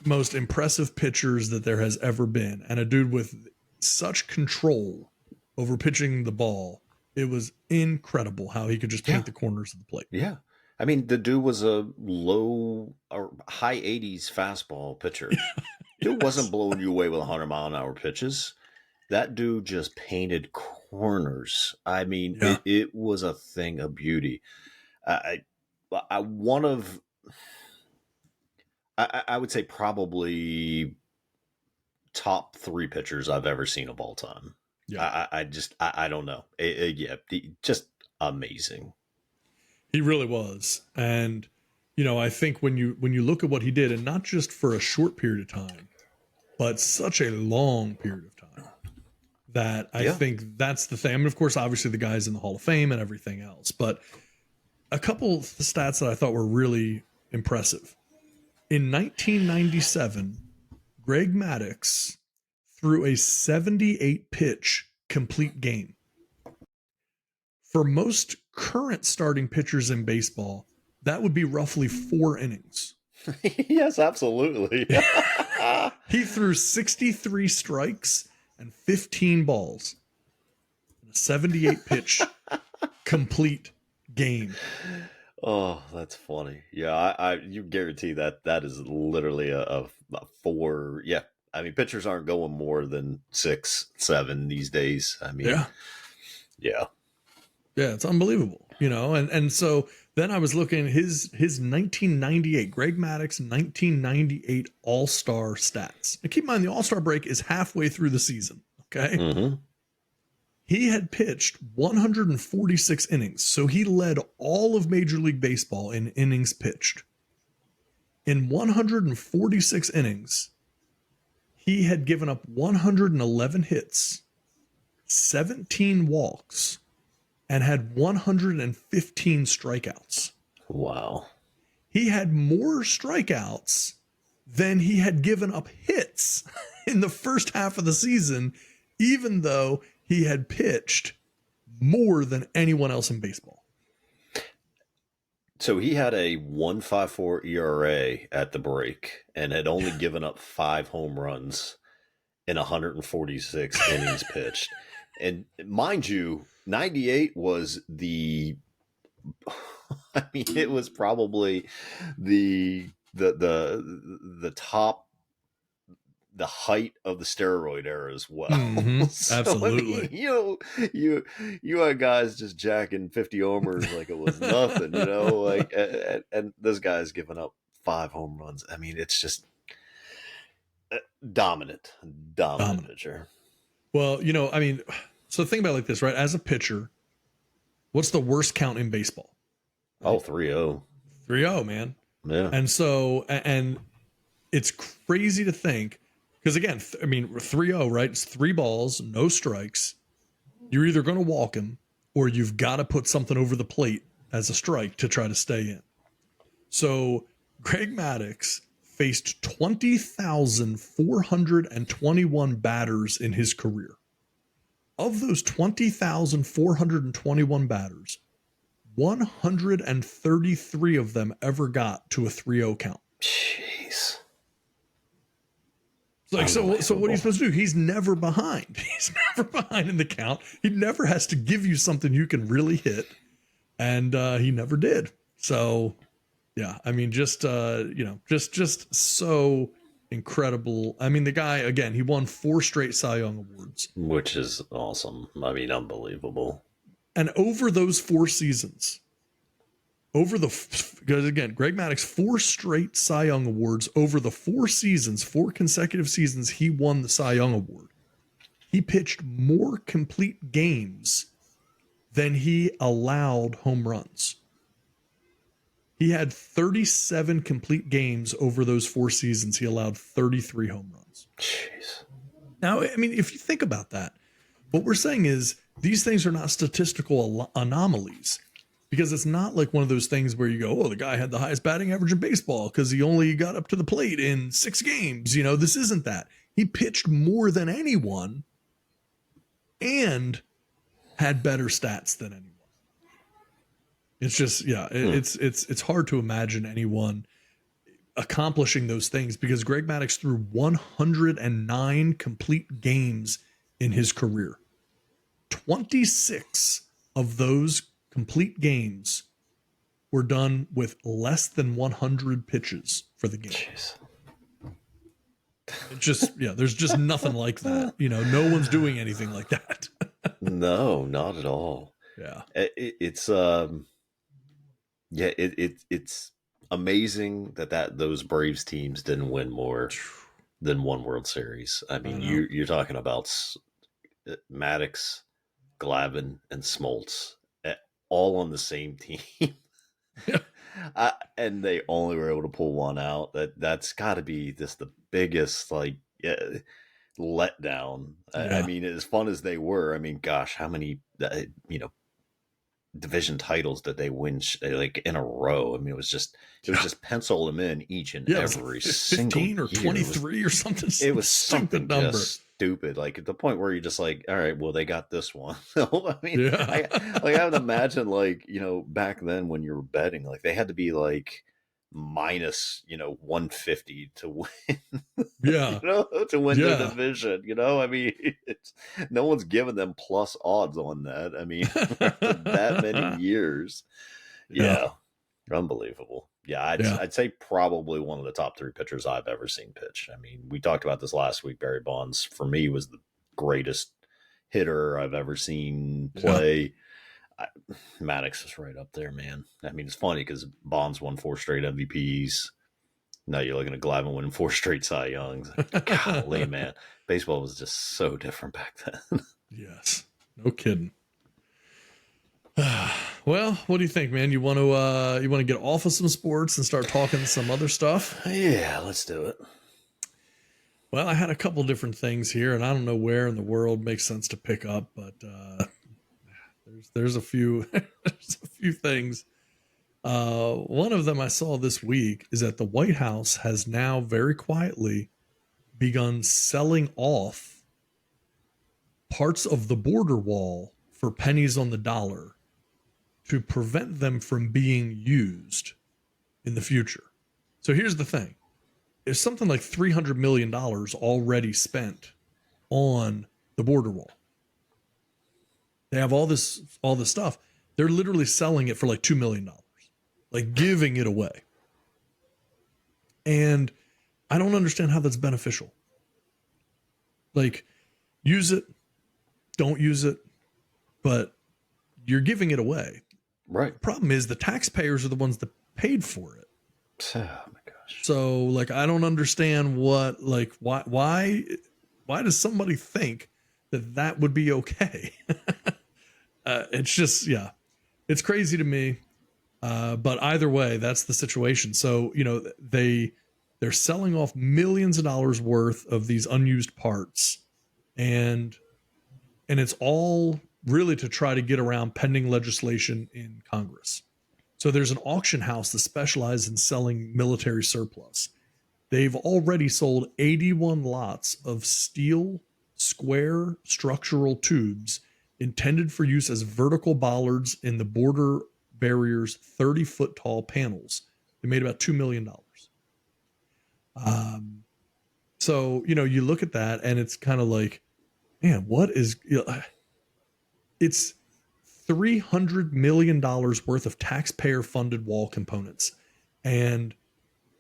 most impressive pitchers that there has ever been, and a dude with such control over pitching the ball. It was incredible how he could just paint the corners of the plate. Yeah. I mean, the dude was a low or high 80s fastball pitcher. Dude wasn't blowing you away with 100-mile-an-hour pitches. That dude just painted corners. I mean, it was a thing of beauty. I would say probably top 3 pitchers I've ever seen of all time. Yeah. I don't know. Just amazing. He really was. And, I think when you look at what he did, and not just for a short period of time, but such a long period of time, that I think that's the thing. I mean, of course, obviously the guy's in the Hall of Fame and everything else, but a couple of stats that I thought were really impressive. In 1997, Greg Maddux threw a 78 pitch complete game. For most current starting pitchers in baseball, that would be roughly 4 innings. Yes, absolutely. He threw 63 strikes and 15 balls in a 78 pitch complete game. Oh, that's funny. Yeah, you guarantee that is literally a 4. Yeah, I mean, pitchers aren't going more than 6, 7 these days. I mean, yeah, it's unbelievable, and so then I was looking at his 1998, Greg Maddux 1998 All-Star stats. Now keep in mind, the All-Star break is halfway through the season. Okay. Mm-hmm. He had pitched 146 innings, so he led all of Major League Baseball in innings pitched. In 146 innings, he had given up 111 hits, 17 walks, and had 115 strikeouts. Wow. He had more strikeouts than he had given up hits in the first half of the season, even though he had pitched more than anyone else in baseball. So he had a 1.54 ERA at the break and had only given up 5 home runs in 146 innings pitched. And mind you, 98 was it was probably the top, the height of the steroid era as well. Mm-hmm. So, absolutely. I mean, you had guys just jacking 50 homers like it was nothing, and this guy's giving up 5 home runs. I mean, it's just dominant pitcher. Well, I mean, so think about it like this, right? As a pitcher, what's the worst count in baseball? Oh, 3-0. 3-0, man. Yeah. And so, and it's crazy to think, because again, 3-0, right? It's 3 balls, no strikes. You're either going to walk him or you've got to put something over the plate as a strike to try to stay in. So Greg Maddux faced 20,421 batters in his career. Of those 20,421 batters, 133 of them ever got to a 3-0 count. Jeez. Like, so what are you supposed to do? He's never behind. He's never behind in the count. He never has to give you something you can really hit. And he never did. So, yeah, I mean, just so incredible. I mean, the guy, again, he won 4 straight Cy Young Awards. Which is awesome. I mean, unbelievable. And over those 4 seasons, because again, Greg Maddux, 4 straight Cy Young Awards over the 4 seasons, 4 consecutive seasons, he won the Cy Young Award. He pitched more complete games than he allowed home runs. He had 37 complete games over those 4 seasons. He allowed 33 home runs. Jeez. Now, I mean, if you think about that, what we're saying is these things are not statistical anomalies, because it's not like one of those things where you go, oh, the guy had the highest batting average in baseball because he only got up to the plate in 6 games. You know, this isn't that. He pitched more than anyone and had better stats than anyone. It's just, yeah, it's hard to imagine anyone accomplishing those things, because Greg Maddux threw 109 complete games in his career. 26 of those complete games were done with less than 100 pitches for the game. Jeez. It's just, yeah, there's just nothing like that. You know, no one's doing anything like that. No, not at all. Yeah. It's amazing that those Braves teams didn't win more than one World Series. I mean, you're talking about Maddox, Glavine, and Smoltz all on the same team. Yeah. And they only were able to pull one out. That's got to be just the biggest letdown. Yeah. I mean, as fun as they were, I mean, gosh, how many division titles did they win like in a row? I mean, it was just pencil them in each and every single 15 or year. 23 or something. It was stupid number. Just stupid, like at the point where you're just like, all right, well, they got this one. I mean, Yeah. I would imagine, like, back then when you were betting, like they had to be like minus 150 to win. Yeah. To win the division. I mean, no one's giving them plus odds on that. I mean, that many years. Yeah. Unbelievable. Yeah, I'd say probably one of the top 3 pitchers I've ever seen pitch. I mean, we talked about this last week. Barry Bonds, for me, was the greatest hitter I've ever seen play. Maddox is right up there, man. I mean, it's funny because Bonds won 4 straight MVPs. Now you're looking at Glavine winning 4 straight Cy Youngs. Like, golly, man. Baseball was just so different back then. Yes. No kidding. Well, what do you think, man? You want to get off of some sports and start talking some other stuff? Yeah, let's do it. Well, I had a couple different things here, and I don't know where in the world makes sense to pick up, but there's a few there's a few things. One of them I saw this week is that the White House has now very quietly begun selling off parts of the border wall for pennies on the dollar to prevent them from being used in the future. So here's the thing. There's something like $300 million already spent on the border wall. They have all this stuff. They're literally selling it for like $2 million, like giving it away. And I don't understand how that's beneficial. Like, use it, don't use it, but you're giving it away. Right. The problem is the taxpayers are the ones that paid for it. Oh my gosh. So, like, I don't understand why does somebody think that would be okay? It's just, it's crazy to me. But either way, that's the situation. So, they're selling off millions of dollars worth of these unused parts, and it's all really to try to get around pending legislation in Congress. So there's an auction house that specializes in selling military surplus. They've already sold 81 lots of steel square structural tubes intended for use as vertical bollards in the border barriers' 30-foot tall panels. They made about $2 million. So, you look at that and it's kind of like, man, what is... It's $300 million worth of taxpayer-funded wall components. And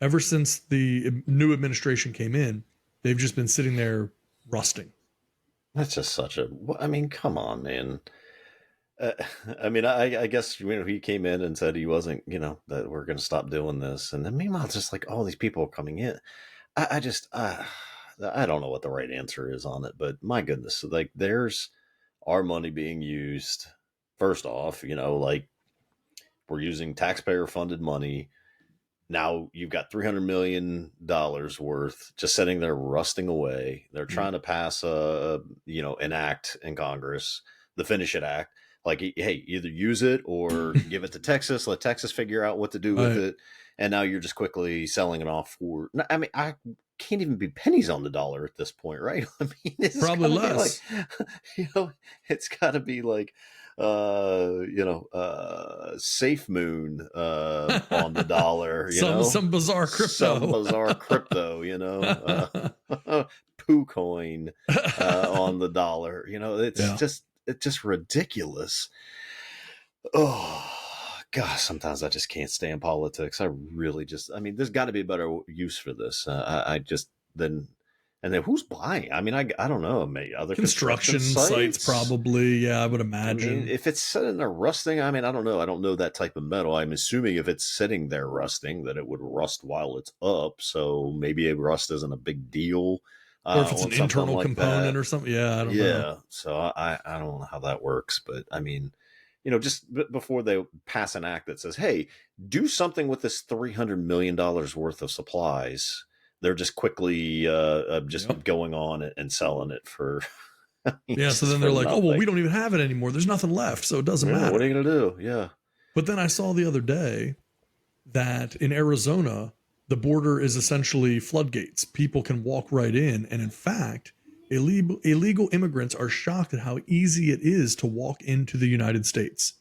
Ever since the new administration came in, they've just been sitting there rusting. That's just such a. I mean, come on, man. Uh, I mean, I guess he came in and said he wasn't, that we're going to stop doing this, and then meanwhile, just like all these people coming in, I just, I don't know what the right answer is on it, but my goodness, like there's our money being used. First off, like we're using taxpayer funded money. Now you've got $300 million worth just sitting there rusting away. They're trying to pass an act in Congress, the Finish It Act. Like, hey, either use it or give it to Texas. Let Texas figure out what to do with it. And now you're just quickly selling it off for. I mean, I can't even be pennies on the dollar at this point, right? I mean, it's probably less. It's got to be like, safe moon on the dollar. Some bizarre crypto. Poo coin on the dollar. It's just ridiculous. Oh gosh, sometimes I just can't stand politics. I really there's got to be a better use for this. And then who's buying? I mean, I don't know. Maybe other construction sites probably. Yeah, I would imagine. I mean, if it's sitting there rusting, I mean, I don't know. I don't know that type of metal. I'm assuming if it's sitting there rusting, that it would rust while it's up. So maybe a rust isn't a big deal. Or if it's an internal component or something. Yeah, I don't know. Yeah, so I don't know how that works. But I mean, just before they pass an act that says, hey, do something with this $300 million worth of supplies, they're just quickly going on and selling it for. So then they're like, oh, well, we don't even have it anymore. There's nothing left, so it doesn't matter. What are you going to do? Yeah. But then I saw the other day that in Arizona, the border is essentially floodgates. People can walk right in. And in fact, illegal immigrants are shocked at how easy it is to walk into the United States.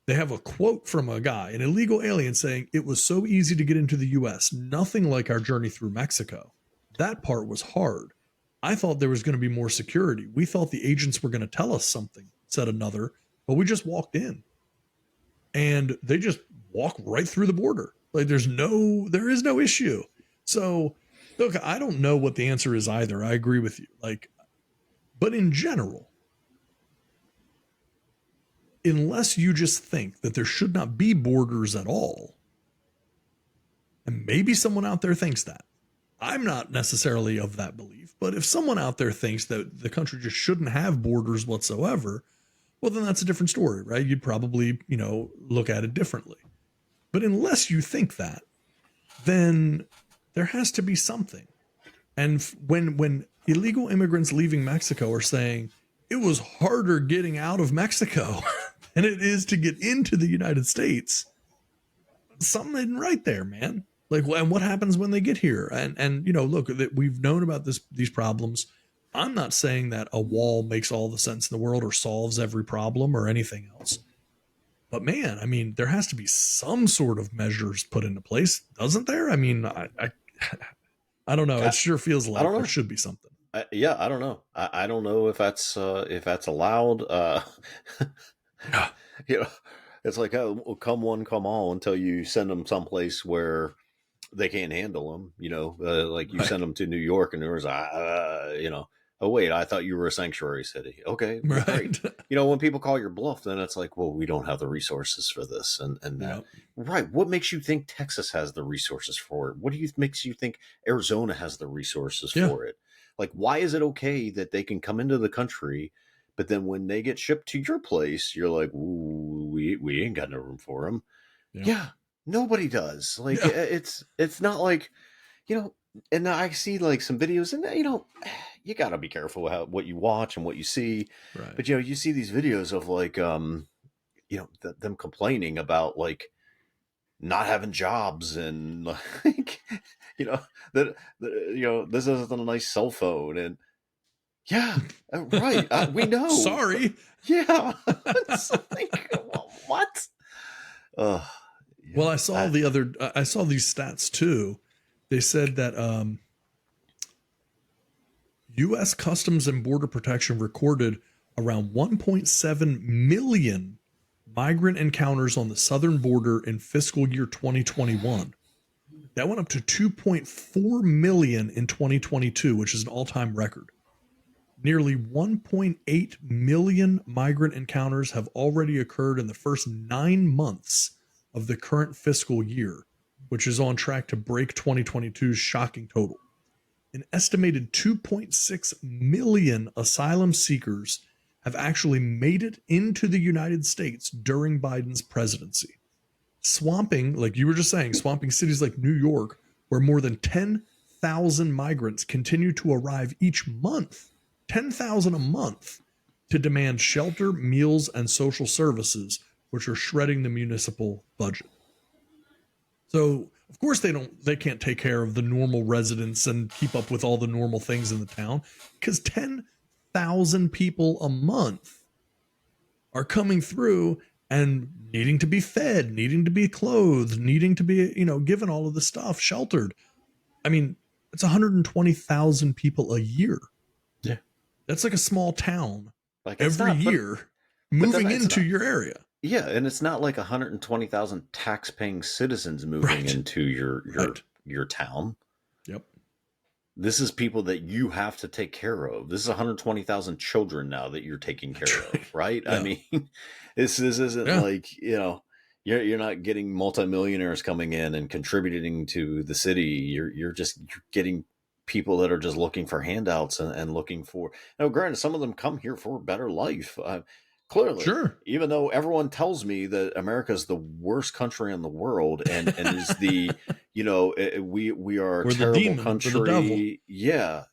They have a quote from a guy, an illegal alien, saying, it was so easy to get into the U.S., nothing like our journey through Mexico. That part was hard. I thought there was going to be more security. We thought the agents were going to tell us something, said another, but we just walked in. And they just walk right through the border. Like there is no issue. So look, I don't know what the answer is either. I agree with you. But in general, unless you just think that there should not be borders at all, and maybe someone out there thinks that. I'm not necessarily of that belief, but if someone out there thinks that the country just shouldn't have borders whatsoever, well, then that's a different story, right? You'd probably, look at it differently. But unless you think that, then there has to be something. And when illegal immigrants leaving Mexico are saying it was harder getting out of Mexico than it is to get into the United States, something isn't right there, man. And what happens when they get here? And look, that we've known about these problems. I'm not saying that a wall makes all the sense in the world or solves every problem or anything else. But man, I mean, there has to be some sort of measures put into place, doesn't there? I mean, I don't know. It sure feels like there should be something. I don't know. I don't know if that's allowed. It's like, oh, come one, come all, until you send them someplace where they can't handle them. Like you send them to New York, and there's oh wait, I thought you were a sanctuary city. Okay, right. Great. When people call your bluff, then it's like, well, we don't have the resources for this, and that. Right. What makes you think Texas has the resources for it? What makes you think Arizona has the resources for it? Like, why is it okay that they can come into the country, but then when they get shipped to your place, you're like, ooh, we ain't got no room for them. Yeah, nobody does. Like, it's not like, and I see like some videos, and you got to be careful what you watch and what you see. Right. But you see these videos of like them complaining about like not having jobs, and like that this isn't a nice cell phone, and right, we know. Sorry. Yeah. Like, what? Well, I saw I saw these stats too. They said that U.S. Customs and Border Protection recorded around 1.7 million migrant encounters on the southern border in fiscal year 2021. That went up to 2.4 million in 2022, which is an all-time record. Nearly 1.8 million migrant encounters have already occurred in the first 9 months of the current fiscal year, which is on track to break 2022's shocking total. An estimated 2.6 million asylum seekers have actually made it into the United States during Biden's presidency, swamping, like you were just saying, swamping cities like New York, where more than 10,000 migrants continue to arrive each month, 10,000 a month, to demand shelter, meals, and social services, which are shredding the municipal budget. So, of course, they can't take care of the normal residents and keep up with all the normal things in the town, because 10,000 people a month are coming through and needing to be fed, needing to be clothed, needing to be, given all of the stuff, sheltered. I mean, it's 120,000 people a year. Yeah. That's like a small town Like every year moving into your area. Yeah, and it's not like 120,000 tax-paying citizens moving into your town. Yep. This is people that you have to take care of. This is 120,000 children now that you're taking care of, right? Yeah. I mean, this isn't like, you're not getting multimillionaires coming in and contributing to the city. You're getting people that are just looking for handouts and looking for, granted, some of them come here for a better life. Clearly, sure. Even though everyone tells me that America is the worst country in the world and is the, we are a terrible country. Yeah.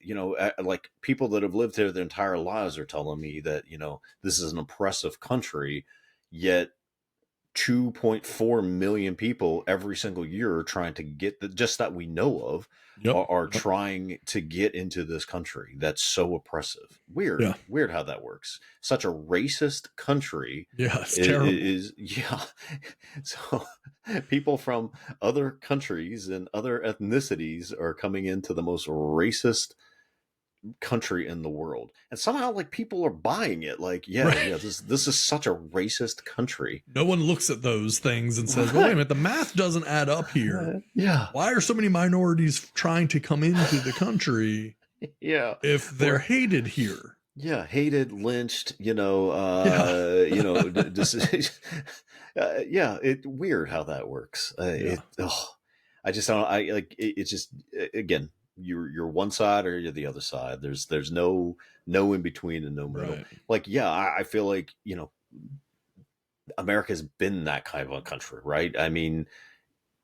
Like people that have lived here their entire lives are telling me that, this is an oppressive country, yet 2.4 million people every single year are trying to get just that we know of are trying to get into this country. That's so oppressive. Weird how that works. Such a racist country. Yeah, it's terrible. So people from other countries and other ethnicities are coming into the most racist country in the world, and somehow like people are buying it. Like, this is such a racist country. No one looks at those things and says, well, wait a minute, the math doesn't add up here. Why are so many minorities trying to come into the country if they're hated here? Hated, lynched, it's weird how that works. I just don't. It's just, again, you're one side or you're the other side. There's no in between and no middle. Right. I feel like, America's been that kind of a country, right? I mean,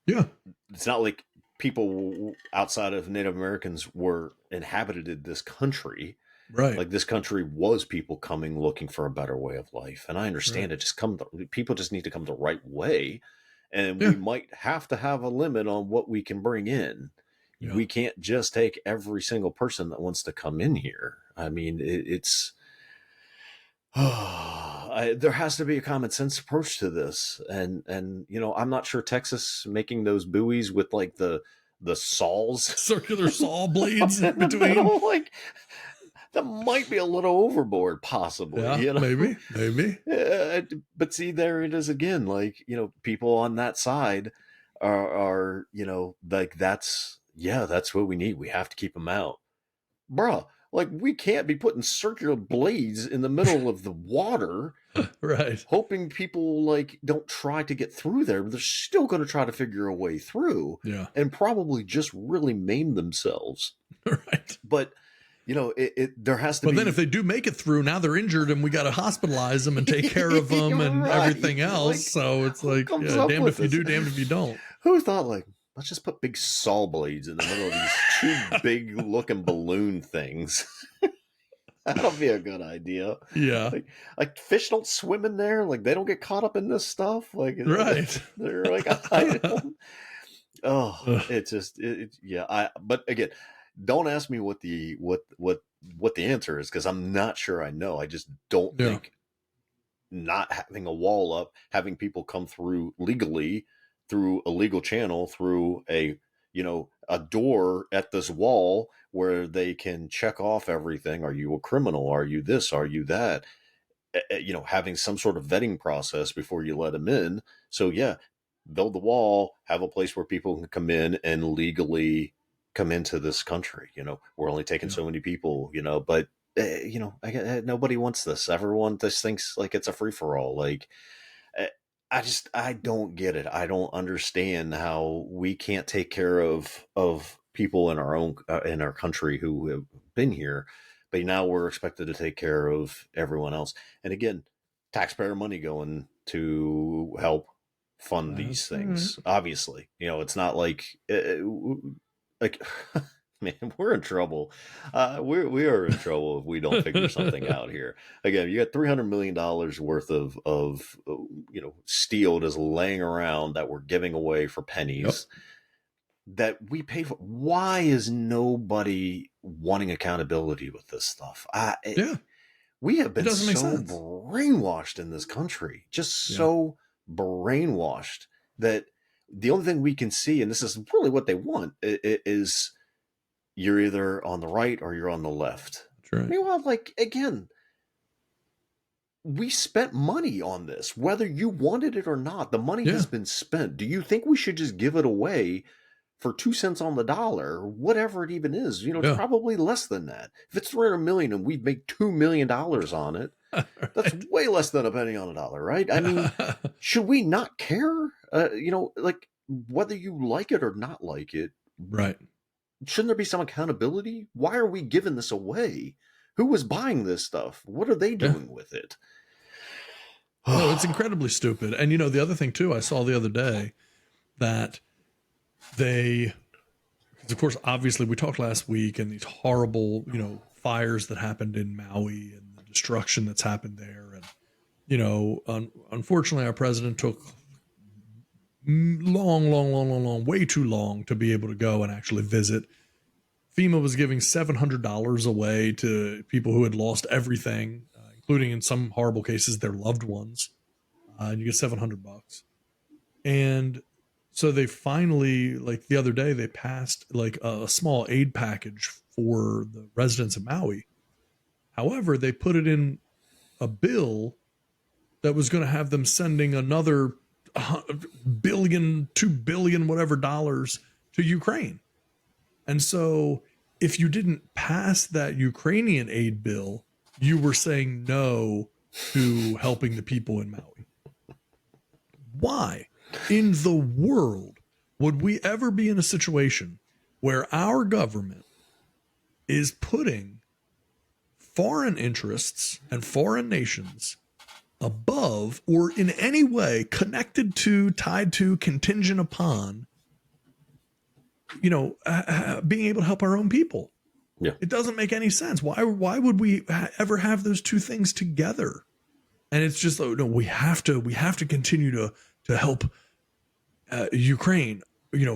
it's not like people outside of Native Americans inhabited this country. Right. Like, this country was people coming looking for a better way of life. And I understand people just need to come the right way. And we might have to have a limit on what we can bring in. Yeah. We can't just take every single person that wants to come in here. I mean, there has to be a common sense approach to this. And I'm not sure Texas making those buoys with like the saws, circular saw blades in between. That might be a little overboard, possibly. Yeah, maybe. But see, there it is again. Like, people on that side are like, that's what we need. We have to keep them out, bruh. Like, we can't be putting circular blades in the middle of the water, right? Hoping people like don't try to get through there. But they're still going to try to figure a way through, and probably just really maim themselves, right? But there has to be. But then if they do make it through, now they're injured and we got to hospitalize them and take care of them and everything else. So it's like, damned if you do, damned if you don't. Who thought, like, let's just put big saw blades in the middle of these two big looking balloon things? That'll be a good idea. Yeah. Like fish don't swim in there. Like, they don't get caught up in this stuff. Like, right. They're like, I don't. It's just, but again, don't ask me what the answer is, because I'm not sure I know. I just don't think not having a wall up, having people come through legally through a legal channel, through a door at this wall where they can check off everything. Are you a criminal? Are you this? Are you that? Having some sort of vetting process before you let them in. So build the wall, have a place where people can come in and legally come into this country. We're only taking so many people, but nobody wants this. Everyone just thinks like it's a free for all. Like, I don't get it. I don't understand how we can't take care of people in our country who have been here, but now we're expected to take care of everyone else. And again, taxpayer money going to help fund these things. Right. Obviously, it's not like man, we're in trouble. We are in trouble if we don't figure something out here. Again, you got $300 million worth of steel just laying around that we're giving away for pennies that we pay for. Why is nobody wanting accountability with this stuff? We have been so brainwashed in this country, just so brainwashed that the only thing we can see, and this is really what they want, is you're either on the right or you're on the left. That's right. Meanwhile, like, again, we spent money on this, whether you wanted it or not. The money has been spent. Do you think we should just give it away for 2 cents on the dollar, or whatever it even is? It's probably less than that. If it's $300 million and we make $2 million on it, right. That's way less than a penny on a dollar, right? I mean, should we not care? Like, whether you like it or not like it, right? Shouldn't there be some accountability? Why are we giving this away? Who was buying this stuff? What are they doing with it? No, it's incredibly stupid. And the other thing too, I saw the other day that of course, obviously we talked last week and these horrible, fires that happened in Maui and the destruction that's happened there. And, unfortunately our president took long, way too long to be able to go and actually visit. FEMA was giving $700 away to people who had lost everything, including in some horrible cases, their loved ones. And you get $700. And so they finally, like the other day, they passed like a small aid package for the residents of Maui. However, they put it in a bill that was going to have them sending another billion, 2 billion, whatever dollars to Ukraine. And so if you didn't pass that Ukrainian aid bill, you were saying no to helping the people in Maui. Why in the world would we ever be in a situation where our government is putting foreign interests and foreign nations above or in any way connected to, tied to, contingent upon, being able to help our own people? Yeah. It doesn't make any sense. Why would we ever have those two things together? And it's just, no, we have to continue to help Ukraine,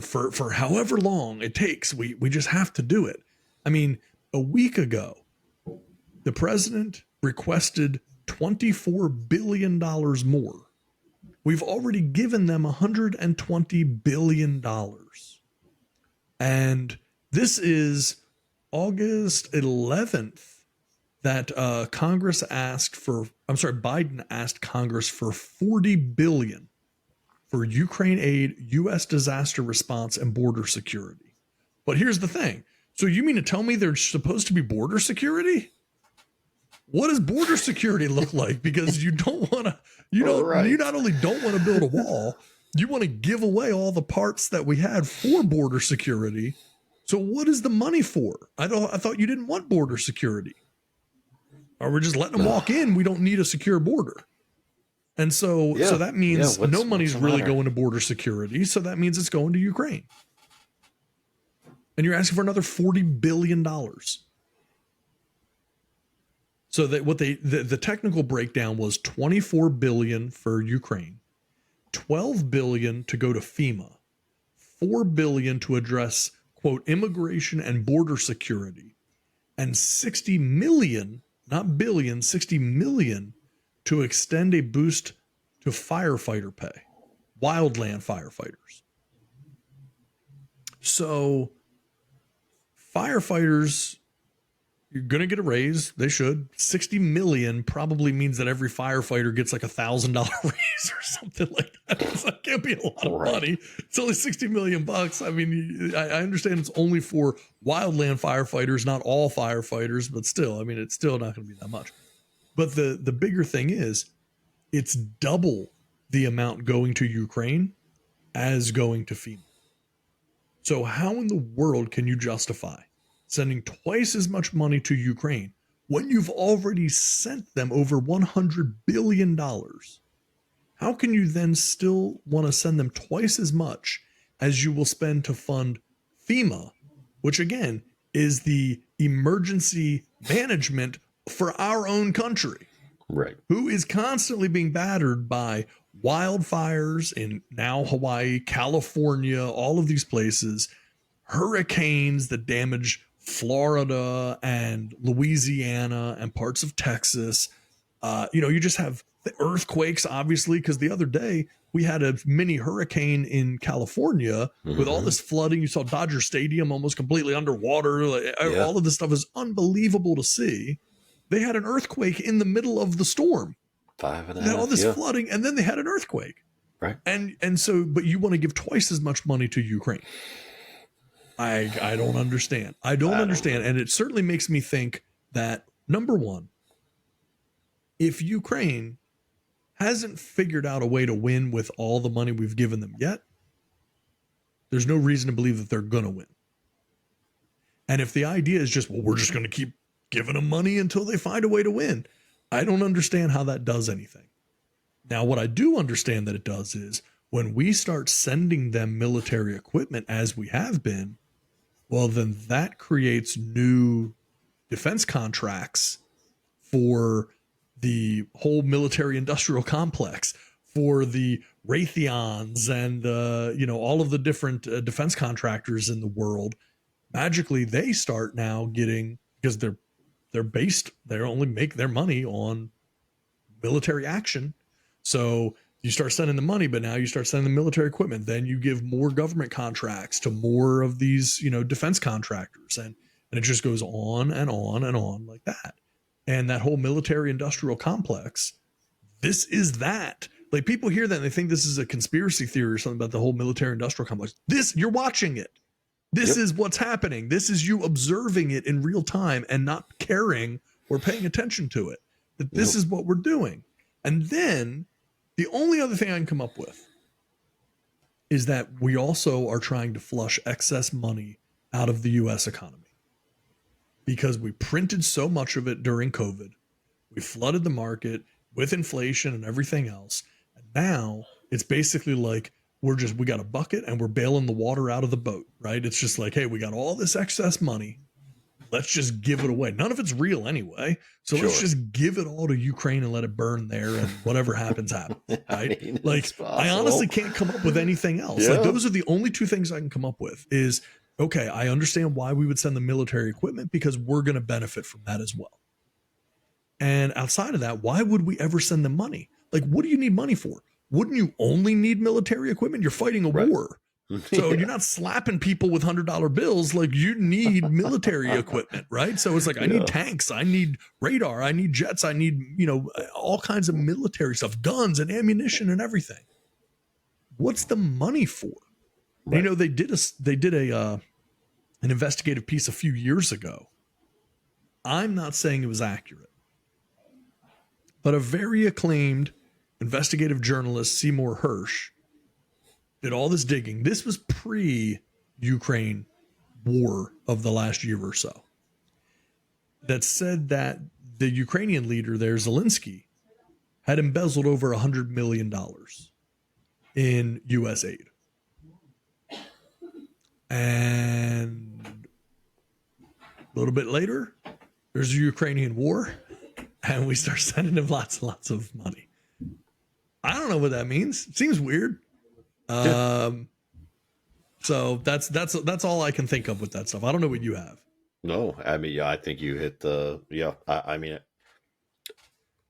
for however long it takes. We just have to do it. I mean, a week ago, the president requested $24 billion more. We've already given them $120 billion. And this is August 11th that Biden asked Congress for $40 billion for Ukraine aid, U.S. disaster response, and border security. But here's the thing. So you mean to tell me there's supposed to be border security? What does border security look like? Because you don't want to, you not only don't want to build a wall, you want to give away all the parts that we had for border security. So what is the money for? I thought you didn't want border security. Or we're just letting them walk in. We don't need a secure border. And so that means no money's really going to border security. So that means it's going to Ukraine. And you're asking for another $40 billion. So that the technical breakdown was $24 billion for Ukraine, $12 billion to go to FEMA, $4 billion to address, quote, immigration and border security, and $60 million, not billion, $60 million to extend a boost to firefighter pay, wildland firefighters. So firefighters, you're going to get a raise. They should. 60 million probably means that every firefighter gets like $1,000 raise or something like That can't be a lot of Right. money. It's only $60 million. I mean, I understand it's only for wildland firefighters, not all firefighters, but still, I mean, it's still not going to be that much. But the bigger thing is, it's double the amount going to Ukraine as going to FEMA. So how in the world can you justify sending twice as much money to Ukraine when you've already sent them over $100 billion? How can you then still want to send them twice as much as you will spend to fund FEMA, which again is the emergency management for our own country, Right. who is constantly being battered by wildfires in now Hawaii, California, all of these places, hurricanes that damage Florida and Louisiana and parts of Texas. You just have the earthquakes, obviously, because the other day we had a mini hurricane in California with all this flooding. You saw Dodger Stadium almost completely underwater. All of this stuff is unbelievable to see. They had an earthquake in the middle of the storm. 5.5. They had all this flooding, and then they had an earthquake. Right. And so, but you want to give twice as much money to Ukraine. I don't understand. I don't understand. And it certainly makes me think that, number one, if Ukraine hasn't figured out a way to win with all the money we've given them yet, there's no reason to believe that they're going to win. And if the idea is just, well, we're just going to keep giving them money until they find a way to win, I don't understand how that does anything. Now, what I do understand that it does is when we start sending them military equipment as we have been, well, then that creates new defense contracts for the whole military industrial complex, for the Raytheons and, all of the different defense contractors in the world. Magically, they start now getting, because they only make their money on military action. So you start sending the money, but now you start sending the military equipment. Then you give more government contracts to more of these, defense contractors. And it just goes on and on and on like that. And that whole military industrial complex, this is that. Like, people hear that and they think this is a conspiracy theory or something about the whole military industrial complex. You're watching it. This is what's happening. This is you observing it in real time and not caring or paying attention to it. That this is what we're doing. And then the only other thing I can come up with is that we also are trying to flush excess money out of the U.S. economy because we printed so much of it during COVID. We flooded the market with inflation and everything else. And now it's basically like we got a bucket and we're bailing the water out of the boat, right? It's just like, hey, we got all this excess money. Let's just give it away. None of it's real anyway. So let's just give it all to Ukraine and let it burn there, and whatever happens, happens. Right? I honestly can't come up with anything else. Yeah. Like, those are the only two things I can come up with is, okay, I understand why we would send the military equipment because we're going to benefit from that as well. And outside of that, why would we ever send them money? Like, what do you need money for? Wouldn't you only need military equipment? You're fighting a war. So you're not slapping people with $100 bills. Like, you need military equipment, right? So it's like, I need tanks, I need radar, I need jets, I need, all kinds of military stuff, guns and ammunition and everything. What's the money for? Right. They did an investigative piece a few years ago. I'm not saying it was accurate, but a very acclaimed investigative journalist, Seymour Hersh, did all this digging. This was pre-Ukraine war of the last year or so. That said that the Ukrainian leader there, Zelensky, had embezzled over $100 million in U.S. aid. And a little bit later, there's a Ukrainian war, and we start sending him lots and lots of money. I don't know what that means. It seems weird. So that's all I can think of with that stuff. I don't know what you have. No, I mean, I think you hit I mean,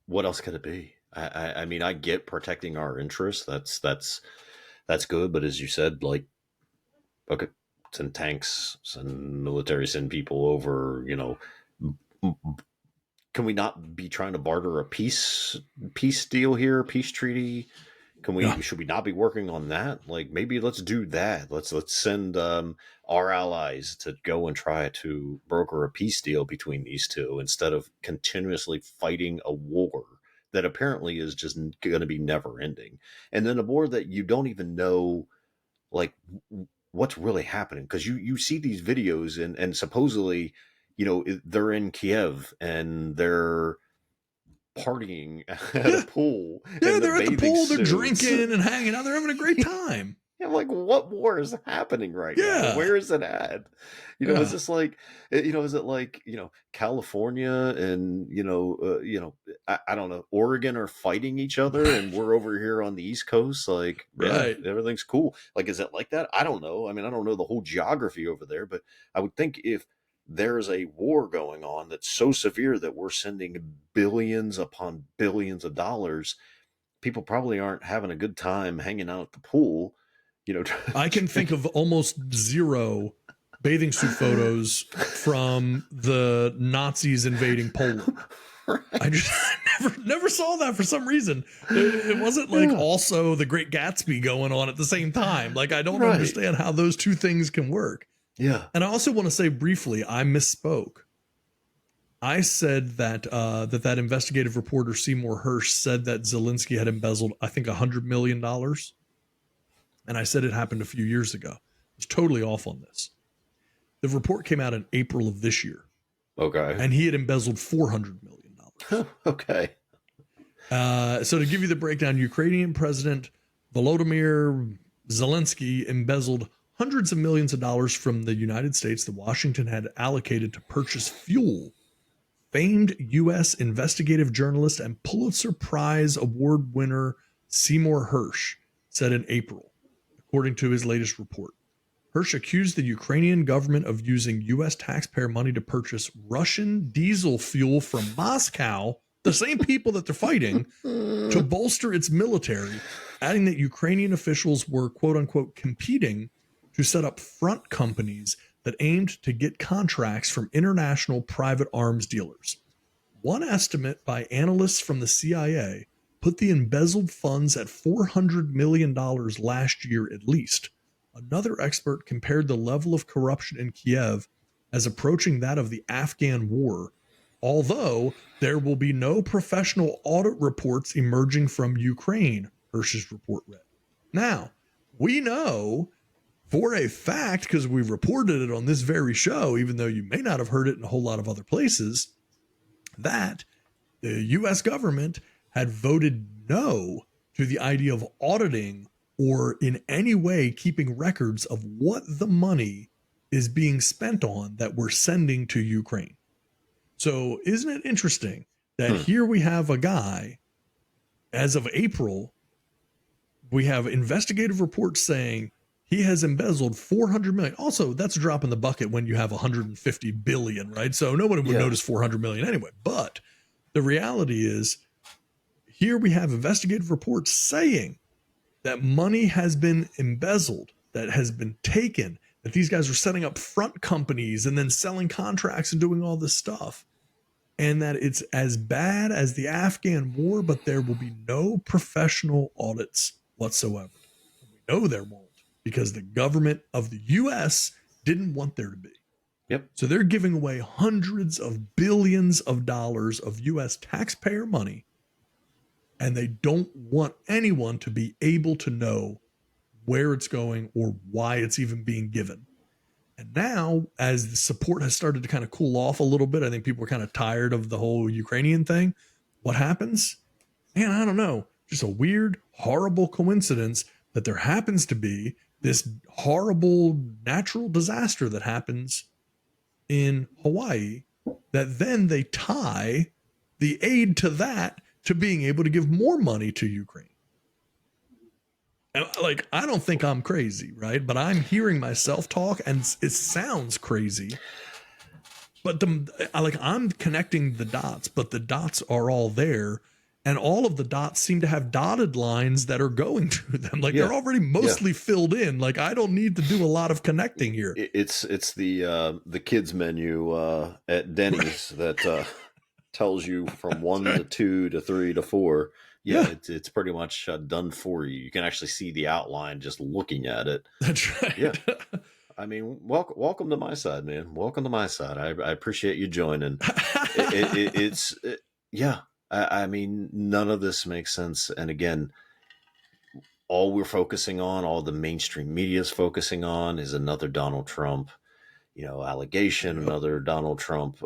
what else could it be? I mean, I get protecting our interests. That's good. But as you said, like, okay, send tanks, send military, send people over, can we not be trying to barter a peace deal here, peace treaty? Can we should we not be working on that? Like maybe let's do that. Let's send our allies to go and try to broker a peace deal between these two instead of continuously fighting a war that apparently is just going to be never ending. And then a war that you don't even know like what's really happening, because you see these videos and supposedly, they're in Kiev and they're partying at a pool. Yeah, they're at the pool, they're suits. drinking and hanging out, they're having a great time. I'm like, what war is happening right now? Where is it at? Is this like, is it like, California and, I don't know, Oregon are fighting each other and we're over here on the East Coast. Like, right. Yeah, everything's cool. Like, is it like that? I don't know. I mean, I don't know the whole geography over there, but I would think if there's a war going on that's so severe that we're sending billions upon billions of dollars, people probably aren't having a good time hanging out at the pool. I can think of almost zero bathing suit photos from the Nazis invading Poland. Right. I just never saw that for some reason. It wasn't like also the Great Gatsby going on at the same time. Like, I don't understand how those two things can work. Yeah. And I also want to say briefly, I misspoke. I said that that investigative reporter Seymour Hersh said that Zelensky had embezzled, I think, $100 million. And I said it happened a few years ago. I was totally off on this. The report came out in April of this year. Okay. And he had embezzled $400 million. Okay. So to give you the breakdown, Ukrainian President Volodymyr Zelensky embezzled hundreds of millions of dollars from the United States that Washington had allocated to purchase fuel. Famed U.S. investigative journalist and Pulitzer Prize Award winner Seymour Hersh said in April, according to his latest report. Hersh accused the Ukrainian government of using U.S. taxpayer money to purchase Russian diesel fuel from Moscow, the same people that they're fighting, to bolster its military, adding that Ukrainian officials were, quote unquote, competing to set up front companies that aimed to get contracts from international private arms dealers. One estimate by analysts from the CIA put the embezzled funds at $400 million last year at least. Another expert compared the level of corruption in Kiev as approaching that of the Afghan war, although there will be no professional audit reports emerging from Ukraine, Hersh's report read. Now, we know for a fact, because we've reported it on this very show, even though you may not have heard it in a whole lot of other places, that the U.S. government had voted no to the idea of auditing or in any way keeping records of what the money is being spent on that we're sending to Ukraine. So isn't it interesting that here we have a guy, as of April, we have investigative reports saying he has embezzled $400 million. Also, that's a drop in the bucket when you have $150 billion, right? So nobody would notice $400 million anyway. But the reality is, here we have investigative reports saying that money has been embezzled, that has been taken, that these guys are setting up front companies and then selling contracts and doing all this stuff, and that it's as bad as the Afghan war, but there will be no professional audits whatsoever. We know there won't, because the government of the U.S. didn't want there to be. Yep. So they're giving away hundreds of billions of dollars of U.S. taxpayer money, and they don't want anyone to be able to know where it's going or why it's even being given. And now, as the support has started to kind of cool off a little bit, I think people are kind of tired of the whole Ukrainian thing. What happens? Man, I don't know. Just a weird, horrible coincidence that there happens to be this horrible natural disaster that happens in Hawaii, that then they tie the aid to that to being able to give more money to Ukraine. And like, I don't think I'm crazy, right? But I'm hearing myself talk and it sounds crazy. But I'm connecting the dots, but the dots are all there. And all of the dots seem to have dotted lines that are going to them. Like they're already mostly filled in. Like I don't need to do a lot of connecting here. It's the kids menu at Denny's that tells you from 1 to 2 to 3 to 4. Yeah, Yeah. it's pretty much done for you. You can actually see the outline just looking at it. That's right. Yeah. I mean, welcome to my side, man. Welcome to my side. I appreciate you joining. Yeah. I mean, none of this makes sense. And again, all we're focusing on, all the mainstream media is focusing on, is another Donald Trump, allegation, Yep. another Donald Trump,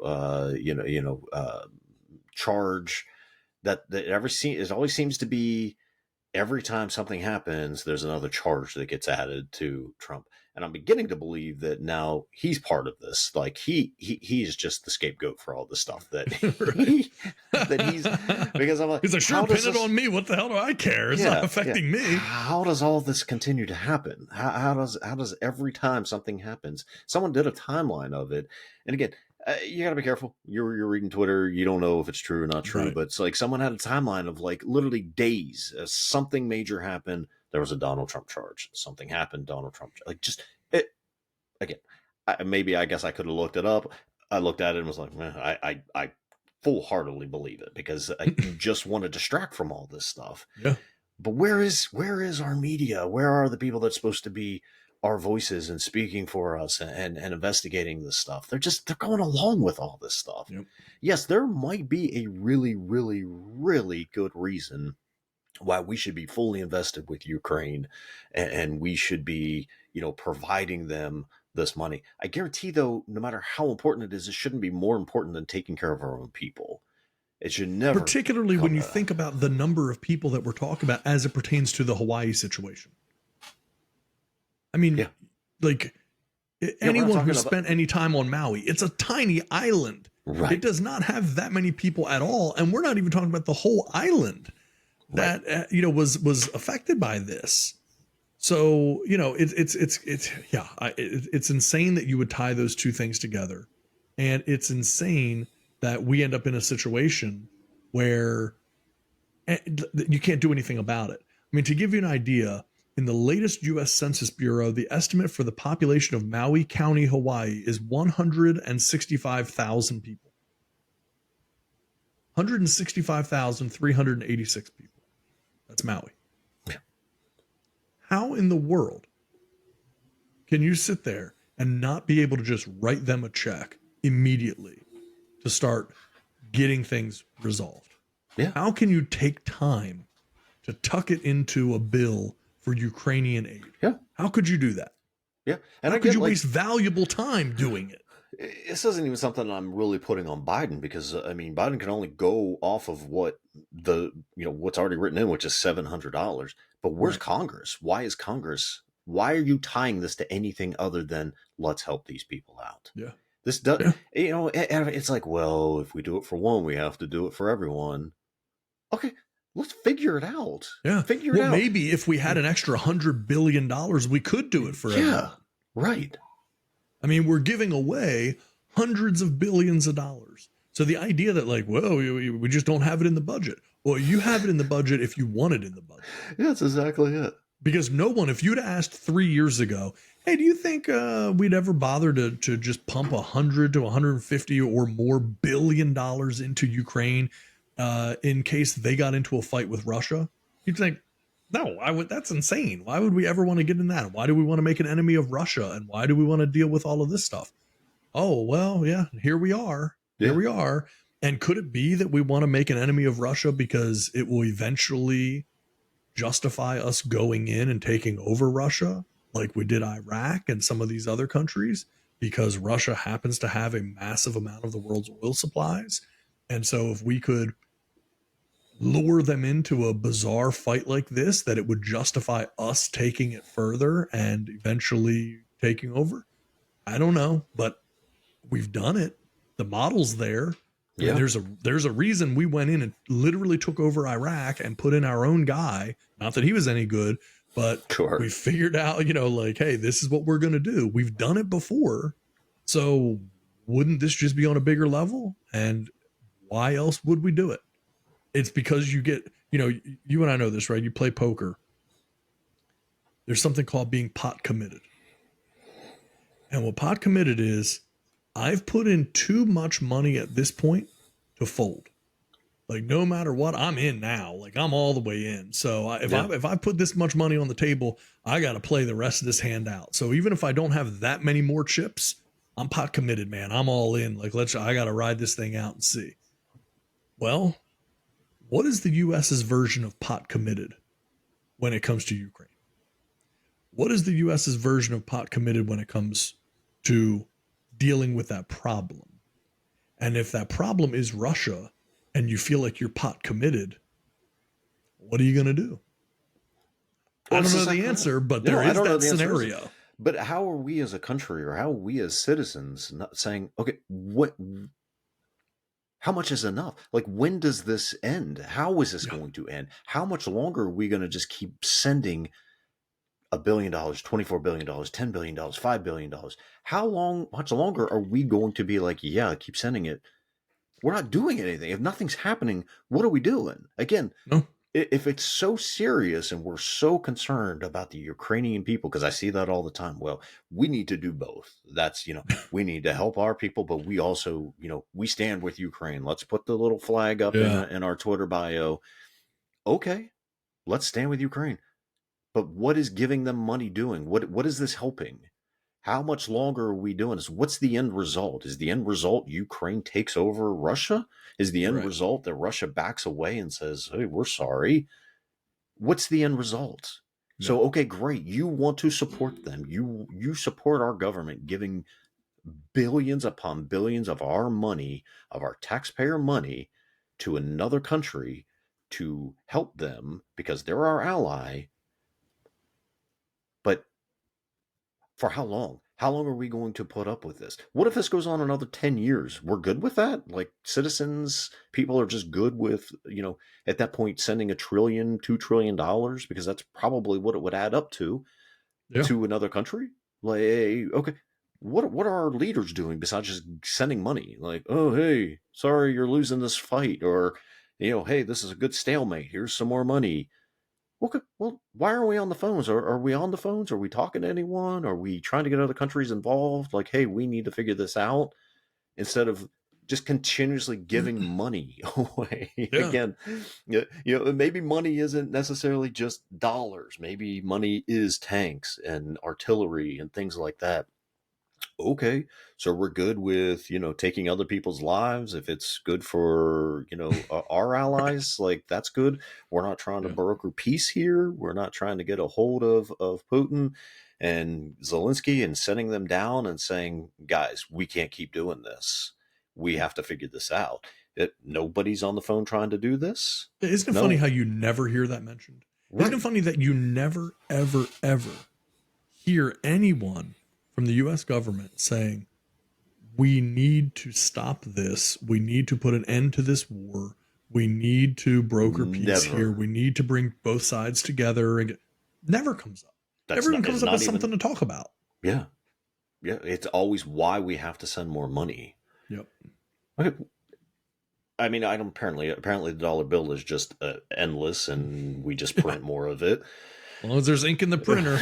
charge. That it always seems to be, every time something happens, there's another charge that gets added to Trump. And I'm beginning to believe that now he's part of this. Like he is just the scapegoat for all the stuff that that he's, because I'm like, he's like, sure, pin it on me. What the hell do I care? It's not affecting me. How does all this continue to happen? How does every time something happens, someone did a timeline of it? And again, you got to be careful. You're reading Twitter. You don't know if it's true or not true, Right. but it's like someone had a timeline of like literally days. Something major happened. There was a Donald Trump charge. Something happened. Donald Trump. Like just it again. I guess I could have looked it up. I looked at it and was like, I full heartedly believe it, because you just want to distract from all this stuff. Yeah. But where is our media? Where are the people that's supposed to be our voices and speaking for us and investigating this stuff? They're going along with all this stuff. Yep. Yes, there might be a really, really, really good reason why we should be fully invested with Ukraine, and we should be, providing them this money. I guarantee, though, no matter how important it is, it shouldn't be more important than taking care of our own people. It should never. Particularly when you think about the number of people that we're talking about as it pertains to the Hawaii situation. I mean, like anyone who spent any time on Maui, it's a tiny island. Right. It does not have that many people at all. And we're not even talking about the whole island that, was affected by this. So, it's insane that you would tie those two things together. And it's insane that we end up in a situation where you can't do anything about it. I mean, to give you an idea, in the latest U.S. Census Bureau, the estimate for the population of Maui County, Hawaii is 165,000 people. 165,386 people. That's Maui. Yeah. How in the world can you sit there and not be able to just write them a check immediately to start getting things resolved? Yeah. How can you take time to tuck it into a bill for Ukrainian aid? Yeah. How could you do that? Yeah. And how could you waste valuable time doing it? This isn't even something I'm really putting on Biden, because Biden can only go off of what what's already written in, which is $700. But where's Congress? Why are you tying this to anything other than let's help these people out? Yeah. This does, it's like, well, if we do it for one, we have to do it for everyone. Okay, let's figure it out. Yeah. Figure it out. Maybe if we had an extra $100 billion, we could do it for everyone. Yeah. Right. I mean, we're giving away hundreds of billions of dollars. So the idea that we just don't have it in the budget. Well, you have it in the budget if you want it in the budget. Yeah, that's exactly it. Because if you'd asked 3 years ago, hey, do you think we'd ever bother to just pump 100 to 150 or more billion dollars into Ukraine in case they got into a fight with Russia? You'd think, no, that's insane. Why would we ever want to get in that? Why do we want to make an enemy of Russia? And why do we want to deal with all of this stuff? Oh, well, yeah, here we are. Yeah. Here we are. And could it be that we want to make an enemy of Russia because it will eventually justify us going in and taking over Russia like we did Iraq and some of these other countries, because Russia happens to have a massive amount of the world's oil supplies? And so if we could lure them into a bizarre fight like this, that it would justify us taking it further and eventually taking over. I don't know, but we've done it. The model's there. Yeah. I mean, there's a reason we went in and literally took over Iraq and put in our own guy. Not that he was any good, but we figured out, hey, this is what we're going to do. We've done it before. So wouldn't this just be on a bigger level? And why else would we do it? It's because you get, you and I know this, right? You play poker. There's something called being pot committed. And what pot committed is, I've put in too much money at this point to fold. Like, no matter what, I'm in now. Like, I'm all the way in. So if I put this much money on the table, I got to play the rest of this hand out. So even if I don't have that many more chips, I'm pot committed, man. I'm all in. Like, I got to ride this thing out and see. Well, what is the U.S.'s version of pot committed when it comes to Ukraine? What is the U.S.'s version of pot committed when it comes to dealing with that problem? And if that problem is Russia and you feel like you're pot committed, what are you going to do? I don't know the answer, but there is that scenario. But how are we as a country, or how are we as citizens, not saying, okay, how much is enough? Like, when does this end? How is this going to end? How much longer are we going to just keep sending $1 billion, $24 billion, $10 billion, $5 billion? Much longer are we going to be like, yeah, keep sending it? We're not doing anything. If nothing's happening, what are we doing? Again, no. If it's so serious and we're so concerned about the Ukrainian people, because I see that all the time, well, we need to do both. That's, we need to help our people, but we also, we stand with Ukraine. Let's put the little flag up in our Twitter bio. Okay, let's stand with Ukraine. But what is giving them money doing? What is this helping? How much longer are we doing this? What's the end result? Is the end result Ukraine takes over Russia? Is the end result that Russia backs away and says, hey, we're sorry? What's the end result? Yeah. So, okay, great. You want to support them. You support our government giving billions upon billions of our money, of our taxpayer money, to another country to help them because they're our ally. But for how long? How long are we going to put up with this? What if this goes on another 10 years? We're good with that? Like, citizens, people are just good with, at that point, sending $1 trillion, $2 trillion, because that's probably what it would add up to another country? Like, okay, what are our leaders doing besides just sending money? Like, oh, hey, sorry you're losing this fight. Or, hey, this is a good stalemate. Here's some more money. Okay, well, why are we on the phones? Are we on the phones? Are we talking to anyone? Are we trying to get other countries involved? Like, hey, we need to figure this out, instead of just continuously giving money away. Yeah. Again, maybe money isn't necessarily just dollars. Maybe money is tanks and artillery and things like that. Okay, so we're good with, taking other people's lives. If it's good for, our allies, like, that's good. We're not trying to broker peace here. We're not trying to get a hold of Putin and Zelensky and sending them down and saying, guys, we can't keep doing this. We have to figure this out. Nobody's on the phone trying to do this. Isn't it funny how you never hear that mentioned? Right. Isn't it funny that you never, ever, ever hear anyone from the U.S. government saying, we need to stop this. We need to put an end to this war. We need to broker peace here. We need to bring both sides together. And never comes up. Everyone comes up with something to talk about. Yeah. Yeah. It's always why we have to send more money. Yep. Okay. I mean, apparently the dollar bill is just endless, and we just print more of it. As long as there's ink in the printer.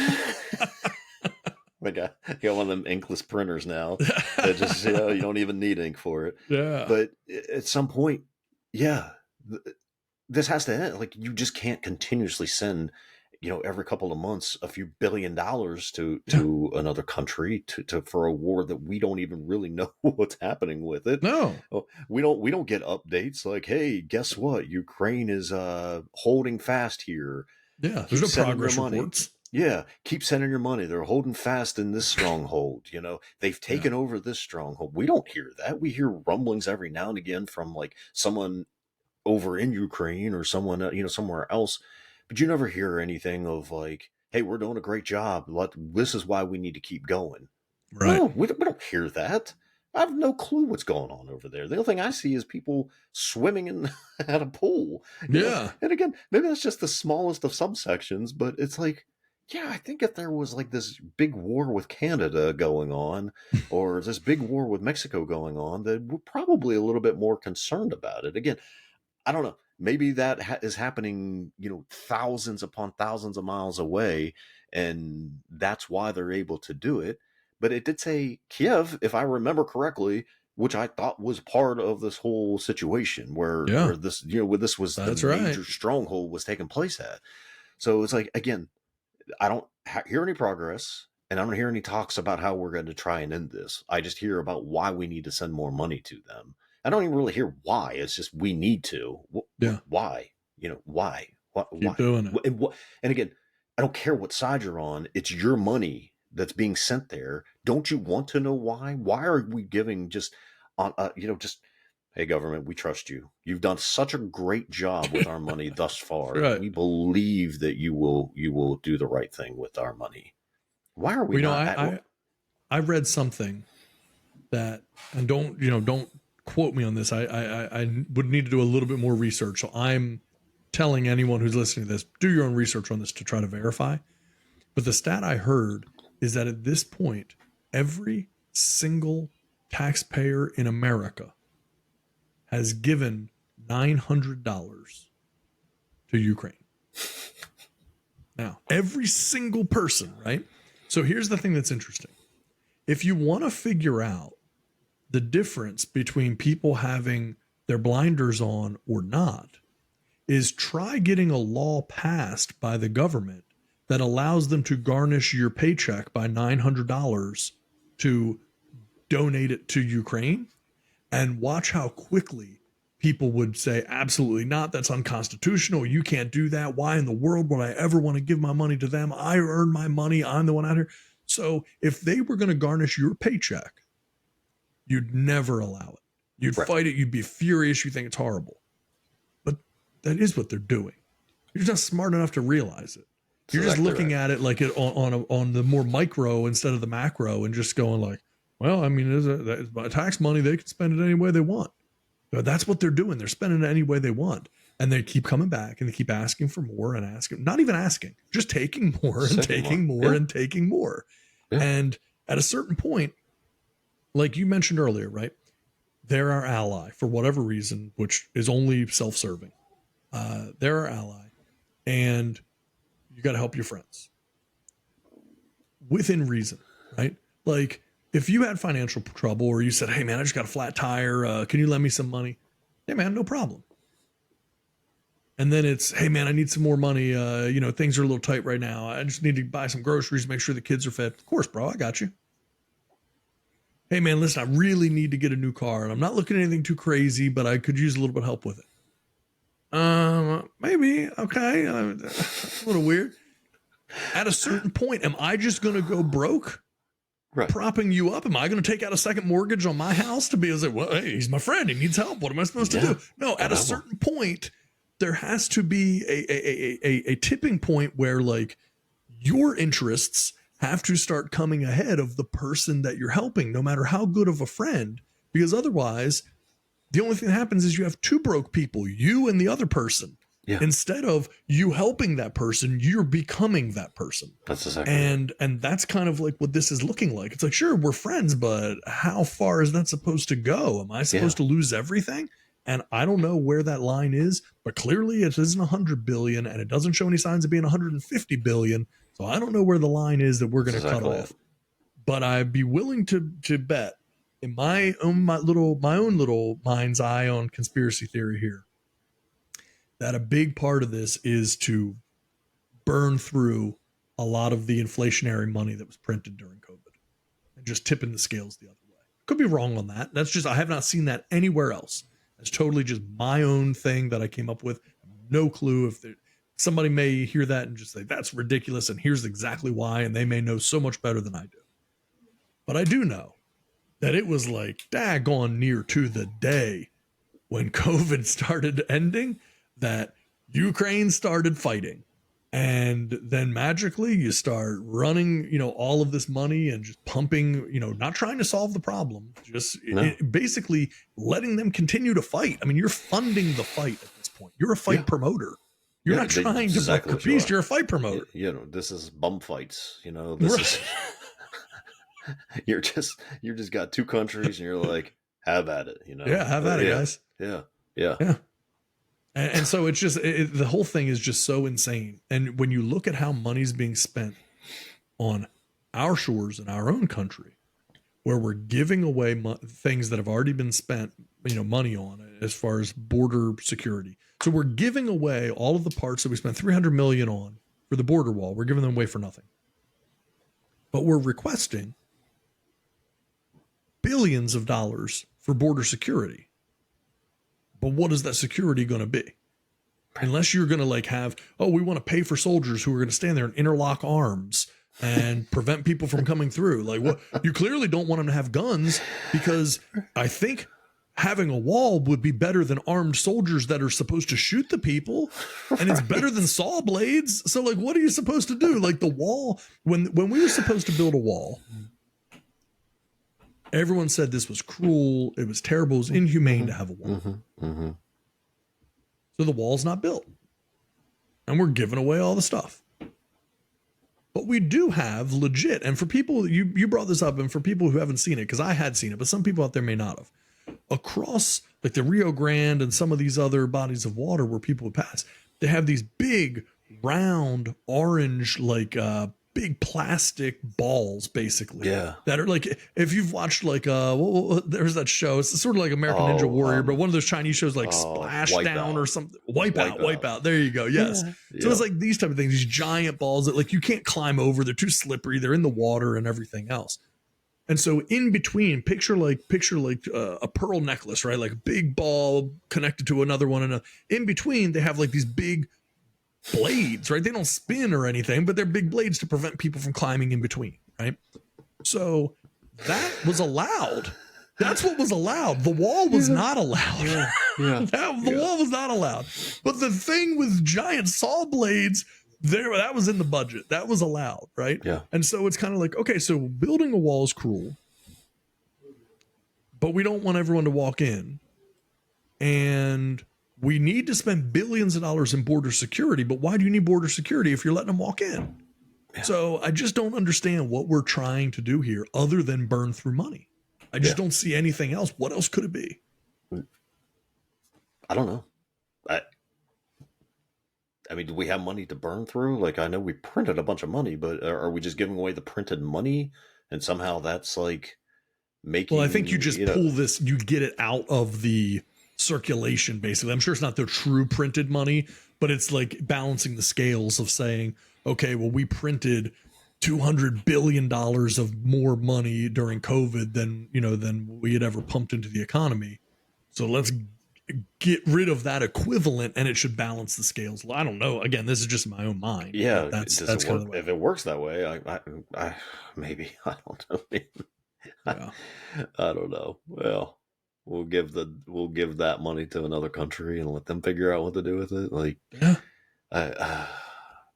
Like, I got one of them inkless printers now that just, you don't even need ink for it. Yeah. But at some point, this has to end. Like, you just can't continuously send, every couple of months, a few $1 billion to another country for a war that we don't even really know what's happening with it. No, we don't get updates like, hey, guess what? Ukraine is holding fast here. Yeah. There's no progress reports. Yeah, keep sending your money. They're holding fast in this stronghold. They've taken over this stronghold. We don't hear that. We hear rumblings every now and again from, like, someone over in Ukraine or someone, somewhere else. But you never hear anything of, like, hey, we're doing a great job. This is why we need to keep going. Right. No, we don't hear that. I have no clue what's going on over there. The only thing I see is people swimming at a pool. Yeah. And again, maybe that's just the smallest of subsections, but it's like, yeah, I think if there was, like, this big war with Canada going on, or this big war with Mexico going on, then we're probably a little bit more concerned about it. Again, I don't know. Maybe that is happening, thousands upon thousands of miles away, and that's why they're able to do it. But it did say Kiev, if I remember correctly, which I thought was part of this whole situation where this, where this was That's the right. major stronghold was taking place at. So it's like, again, I don't hear any progress, and I don't hear any talks about how we're going to try and end this. I just hear about why we need to send more money to them. I don't even really hear why. It's just we need to. Why? Why? Keep doing it. And again, I don't care what side you're on. It's your money that's being sent there. Don't you want to know why? Why are we giving just on just, hey, government, we trust you. You've done such a great job with our money thus far. Right. We believe that you will do the right thing with our money. Why are we not? I read something that, and don't quote me on this. I would need to do a little bit more research. So I'm telling anyone who's listening to this, do your own research on this to try to verify. But the stat I heard is that at this point, every single taxpayer in America has given $900 to Ukraine. Now, every single person, right? So here's the thing that's interesting. If you want to figure out the difference between people having their blinders on or not, is try getting a law passed by the government that allows them to garnish your paycheck by $900 to donate it to Ukraine, and watch how quickly people would say, absolutely not. That's unconstitutional. You can't do that. Why in the world would I ever want to give my money to them? I earn my money. I'm the one out here. So if they were going to garnish your paycheck, you'd never allow it. You'd fight it. You'd be furious. You think it's horrible. But that is what they're doing. You're just smart enough to realize it. You're just looking at it like it on the more micro instead of the macro, and just going like, well, I mean, it's tax money. They can spend it any way they want. But that's what they're doing. They're spending it any way they want. And they keep coming back and they keep asking for more and asking, not even asking, just taking more and taking more and taking more. Yeah. And at a certain point, like you mentioned earlier, right? They're our ally for whatever reason, which is only self-serving. They're our ally. And you got to help your friends within reason, right? Like if you had financial trouble or you said, hey man, I just got a flat tire. Can you lend me some money? Hey man, no problem. And then it's, hey man, I need some more money. Things are a little tight right now. I just need to buy some groceries, make sure the kids are fed. Of course, bro, I got you. Hey man, listen, I really need to get a new car and I'm not looking at anything too crazy, but I could use a little bit of help with it. Maybe. Okay. A little weird. At a certain point, am I just going to go broke? Right. Propping you up? Am I going to take out a second mortgage on my house to be like, well, hey, he's my friend. He needs help. What am I supposed to do? No, at a certain point, there has to be a tipping point where like your interests have to start coming ahead of the person that you're helping, no matter how good of a friend, because otherwise the only thing that happens is you have two broke people, you and the other person. Yeah. Instead of you helping that person, you're becoming that person. That's exactly and that's kind of like what this is looking like. It's like, sure, we're friends, but how far is that supposed to go? Am I supposed to lose everything? And I don't know where that line is, but clearly it isn't 100 billion and it doesn't show any signs of being 150 billion. So I don't know where the line is that we're going to cut off. But I'd be willing to bet in my own little mind's eye on conspiracy theory here, that a big part of this is to burn through a lot of the inflationary money that was printed during COVID and just tipping the scales the other way. Could be wrong on that. That's just, I have not seen that anywhere else. It's totally just my own thing that I came up with. No clue if somebody may hear that and just say, that's ridiculous. And here's exactly why. And they may know so much better than I do. But I do know that it was like daggone near to the day when COVID started ending that Ukraine started fighting. And then magically you start running, all of this money and just pumping, not trying to solve the problem, just basically letting them continue to fight. I mean, you're funding the fight at this point. You're a fight promotor. You're not trying to fuck a peace. You're a fight promoter. This is bum fights. This is you're just got two countries and you're like, have at it. Yeah, have at it, guys. Yeah. And so it's just, the whole thing is just so insane. And when you look at how money's being spent on our shores in our own country, where we're giving away things that have already been spent, money on as far as border security. So we're giving away all of the parts that we spent $300 million on for the border wall. We're giving them away for nothing. But we're requesting billions of dollars for border security. But what is that security going to be? Unless you're going to like have, we want to pay for soldiers who are going to stand there and interlock arms and prevent people from coming through. Like, what? You clearly don't want them to have guns, because I think having a wall would be better than armed soldiers that are supposed to shoot the people, and it's better than saw blades. So like, what are you supposed to do? Like the wall, when we were supposed to build a wall, everyone said this was cruel, it was terrible, it was inhumane to have a wall. So the wall's not built, and we're giving away all the stuff. But we do have legit, and for people, you brought this up, and for people who haven't seen it, because I had seen it, but some people out there may not have, across like the Rio Grande and some of these other bodies of water where people would pass, they have these big, round, orange, like big plastic balls, basically. Yeah. That are like, if you've watched like, there's that show, it's sort of like American Ninja Warrior, but one of those Chinese shows like Splashdown or something. Wipeout. There you go. Yes. Yeah. So it's like these type of things, these giant balls that like you can't climb over. They're too slippery. They're in the water and everything else. And so in between, picture like a pearl necklace, right? Like a big ball connected to another one. And in between, they have like these big blades, right? They don't spin or anything, but they're big blades to prevent people from climbing in between, right? So that was allowed. That's what was allowed. The wall was not allowed. The wall was not allowed. But the thing with giant saw blades, that was in the budget. That was allowed, right? Yeah. And so it's kind of like, okay, so building a wall is cruel, but we don't want everyone to walk in. And we need to spend billions of dollars in border security, but why do you need border security if you're letting them walk in? Yeah. So I just don't understand what we're trying to do here other than burn through money. I just don't see anything else. What else could it be? I don't know. I mean, do we have money to burn through? Like, I know we printed a bunch of money, but are we just giving away the printed money? And somehow that's like making... Well, I think you just pull this, you get it out of the circulation, basically. I'm sure it's not the true printed money, but it's like balancing the scales of saying, okay, well, we printed $200 billion of more money during COVID than we had ever pumped into the economy. So let's get rid of that equivalent, and it should balance the scales. I don't know. Again, this is just my own mind. Yeah, that's kind of the way. If it works that way, I maybe, I don't know. I don't know. Well, we'll give that money to another country and let them figure out what to do with it. Like,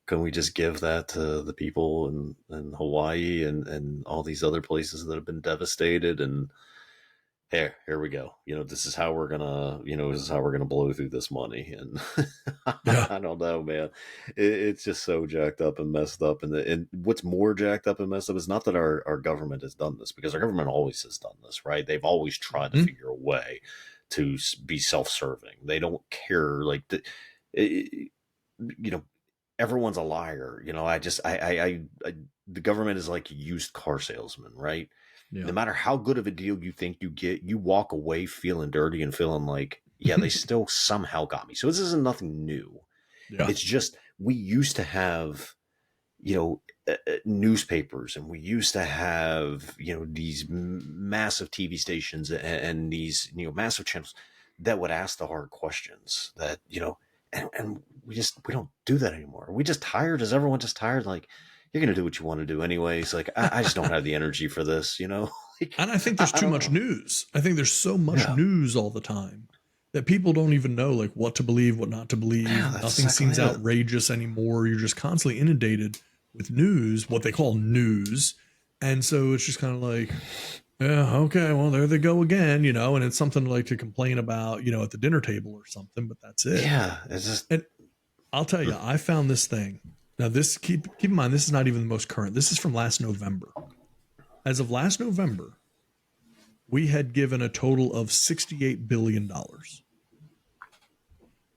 can we just give that to the people in Hawaii and all these other places that have been devastated? And here we go. This is how we're gonna blow through this money. And I don't know, man. It's just so jacked up and messed up. And what's more jacked up and messed up is not that our government has done this, because our government always has done this, right? They've always tried to figure a way to be self-serving. They don't care. Like, everyone's a liar. The government is like a used car salesman, right? Yeah. No matter how good of a deal you think you get, you walk away feeling dirty and feeling like, they still somehow got me. So this isn't nothing new. Yeah. It's just, we used to have, newspapers, and we used to have, these massive TV stations and these, massive channels that would ask the hard questions that, and we don't do that anymore. Are we just tired? Is everyone just tired? Like, you're going to do what you want to do anyways. Like, I just don't have the energy for this, Like, and I think there's too much news. I think there's so much news all the time that people don't even know, like, what to believe, what not to believe. Nothing seems outrageous anymore. You're just constantly inundated with news, what they call news. And so it's just kind of like, okay, well, there they go again, and it's something like to complain about, at the dinner table or something, but that's it. Yeah. It's just, and I'll tell you, I found this thing. Now, this keep in mind, this is not even the most current. This is from last November. As of last November, we had given a total of $68 billion.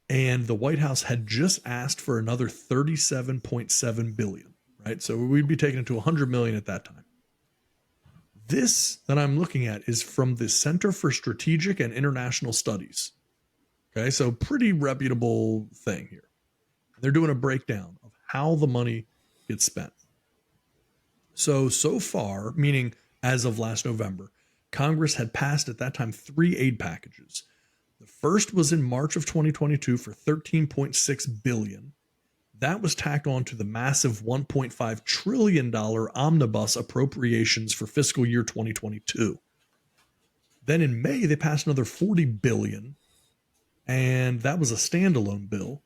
And the White House had just asked for another $37.7 billion, right? So we'd be taking it to $100 million at that time. This that I'm looking at is from the Center for Strategic and International Studies. Okay, so pretty reputable thing here. They're doing a breakdown of how the money gets spent. So far, meaning as of last November, Congress had passed at that time 3 aid packages. The first was in March of 2022 for $13.6 billion. That was tacked on to the massive $1.5 trillion omnibus appropriations for fiscal year 2022. Then in May, they passed another $40 billion, and that was a standalone bill.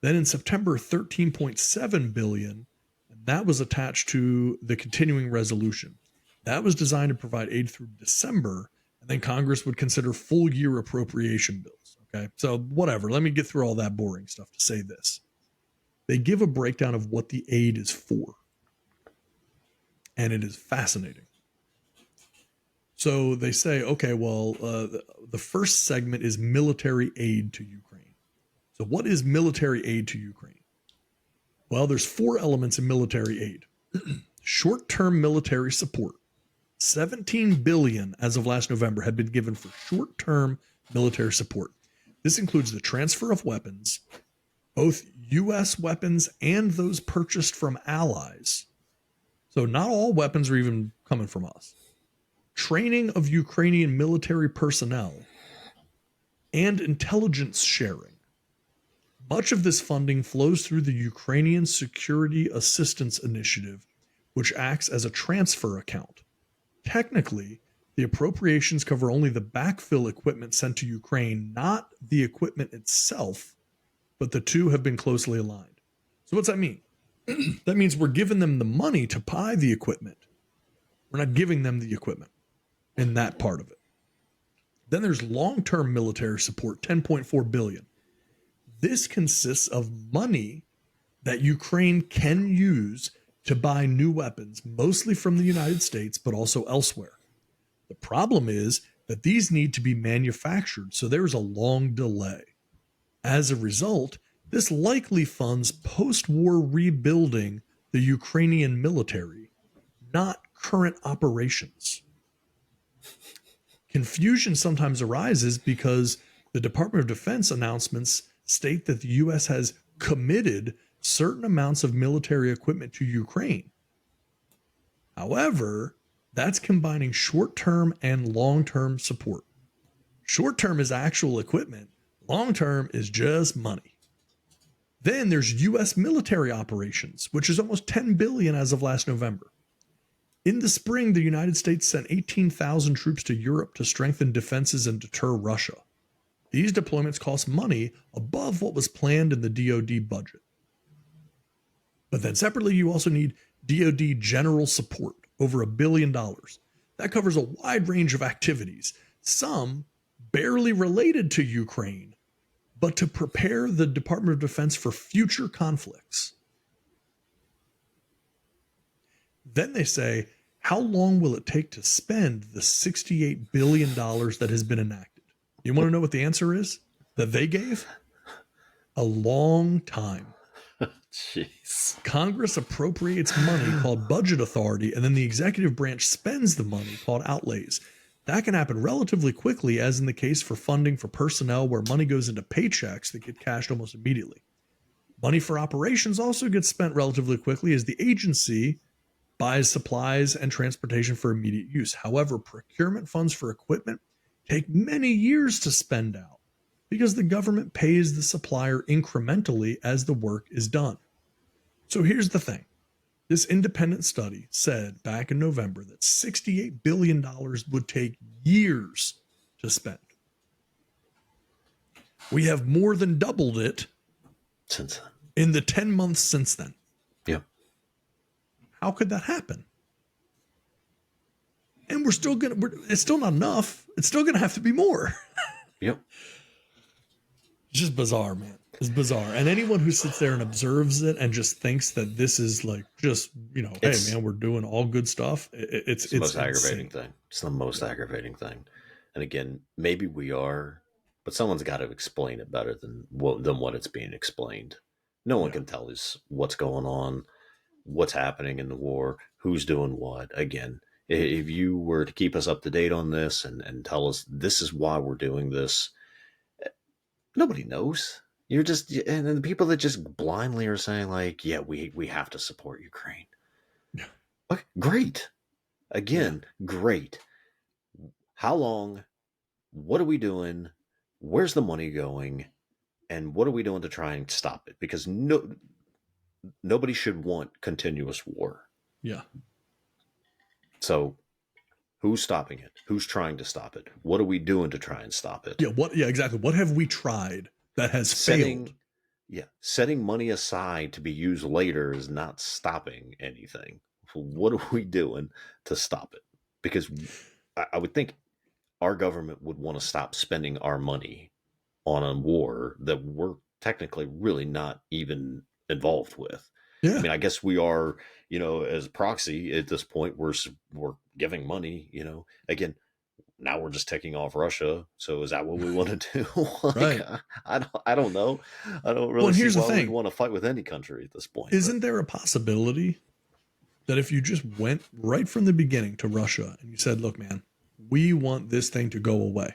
Then in September, $13.7 billion, and that was attached to the continuing resolution. That was designed to provide aid through December, and then Congress would consider full year appropriation bills. Okay, so whatever. Let me get through all that boring stuff to say this. They give a breakdown of what the aid is for, and it is fascinating. So they say, okay, well, the first segment is military aid to Ukraine. So what is military aid to Ukraine? Well, there's 4 elements in military aid. Short-term military support. $17 billion as of last November had been given for short-term military support. This includes the transfer of weapons, both U.S. weapons and those purchased from allies. So not all weapons are even coming from us. Training of Ukrainian military personnel, and intelligence sharing. Much of this funding flows through the Ukrainian Security Assistance Initiative, which acts as a transfer account. Technically, the appropriations cover only the backfill equipment sent to Ukraine, not the equipment itself, but the two have been closely aligned. So what's that mean? That means we're giving them the money to buy the equipment. We're not giving them the equipment in that part of it. Then there's long-term military support, $10.4 billion. This consists of money that Ukraine can use to buy new weapons, mostly from the United States, but also elsewhere. The problem is that these need to be manufactured, so there's a long delay. As a result, this likely funds post-war rebuilding the Ukrainian military, not current operations. Confusion sometimes arises because the Department of Defense announcements state that the U.S. has committed certain amounts of military equipment to Ukraine. However, that's combining short-term and long-term support. Short-term is actual equipment. Long-term is just money. Then there's U.S. military operations, which is almost $10 billion as of last November. In the spring, the United States sent 18,000 troops to Europe to strengthen defenses and deter Russia. These deployments cost money above what was planned in the DoD budget. But then separately, you also need DoD general support, over $1 billion. That covers a wide range of activities, some barely related to Ukraine, but to prepare the Department of Defense for future conflicts. Then they say, how long will it take to spend the $68 billion that has been enacted? You want to know what the answer is that they gave? A long time. Jeez. Congress appropriates money called budget authority, and then the executive branch spends the money called outlays. That can happen relatively quickly, as in the case for funding for personnel where money goes into paychecks that get cashed almost immediately. Money for operations also gets spent relatively quickly as the agency buys supplies and transportation for immediate use. However, procurement funds for equipment take many years to spend out because the government pays the supplier incrementally as the work is done. So here's the thing. This independent study said back in November that $68 billion would take years to spend. We have more than doubled it Since then. in the 10 months since then. Yep. How could that happen? And it's still not enough. It's still going to have to be more. Yep. It's just bizarre, man. It's bizarre. And anyone who sits there and observes it and just thinks that this is like just, hey, man, we're doing all good stuff. It's the most insane. aggravating thing. It's the most aggravating thing. And again, maybe we are, but someone's got to explain it better than what it's being explained. No one can tell us what's going on, what's happening in the war, who's doing what. Again, If you were to keep us up to date on this and tell us this is why we're doing this, nobody knows. You're just, and then the people that just blindly are saying like, yeah, we have to support Ukraine. Yeah. Okay, great. Again, great. How long? What are we doing? Where's the money going? And what are we doing to try and stop it? Because nobody should want continuous war. Yeah. So who's stopping it? Who's trying to stop it? What are we doing to try and stop it? Yeah. Yeah, exactly. What have we tried that has failed? Yeah. Setting money aside to be used later is not stopping anything. What are we doing to stop it? Because I would think our government would want to stop spending our money on a war that we're technically really not even involved with. Yeah. I mean, I guess we are, as a proxy at this point, we're giving money, again, now we're just taking off Russia. So is that what we want to do? Right. I don't know. I don't really here's see the why thing. we'd want to fight with any country at this point. Isn't there a possibility that if you just went right from the beginning to Russia and you said, look, man, we want this thing to go away.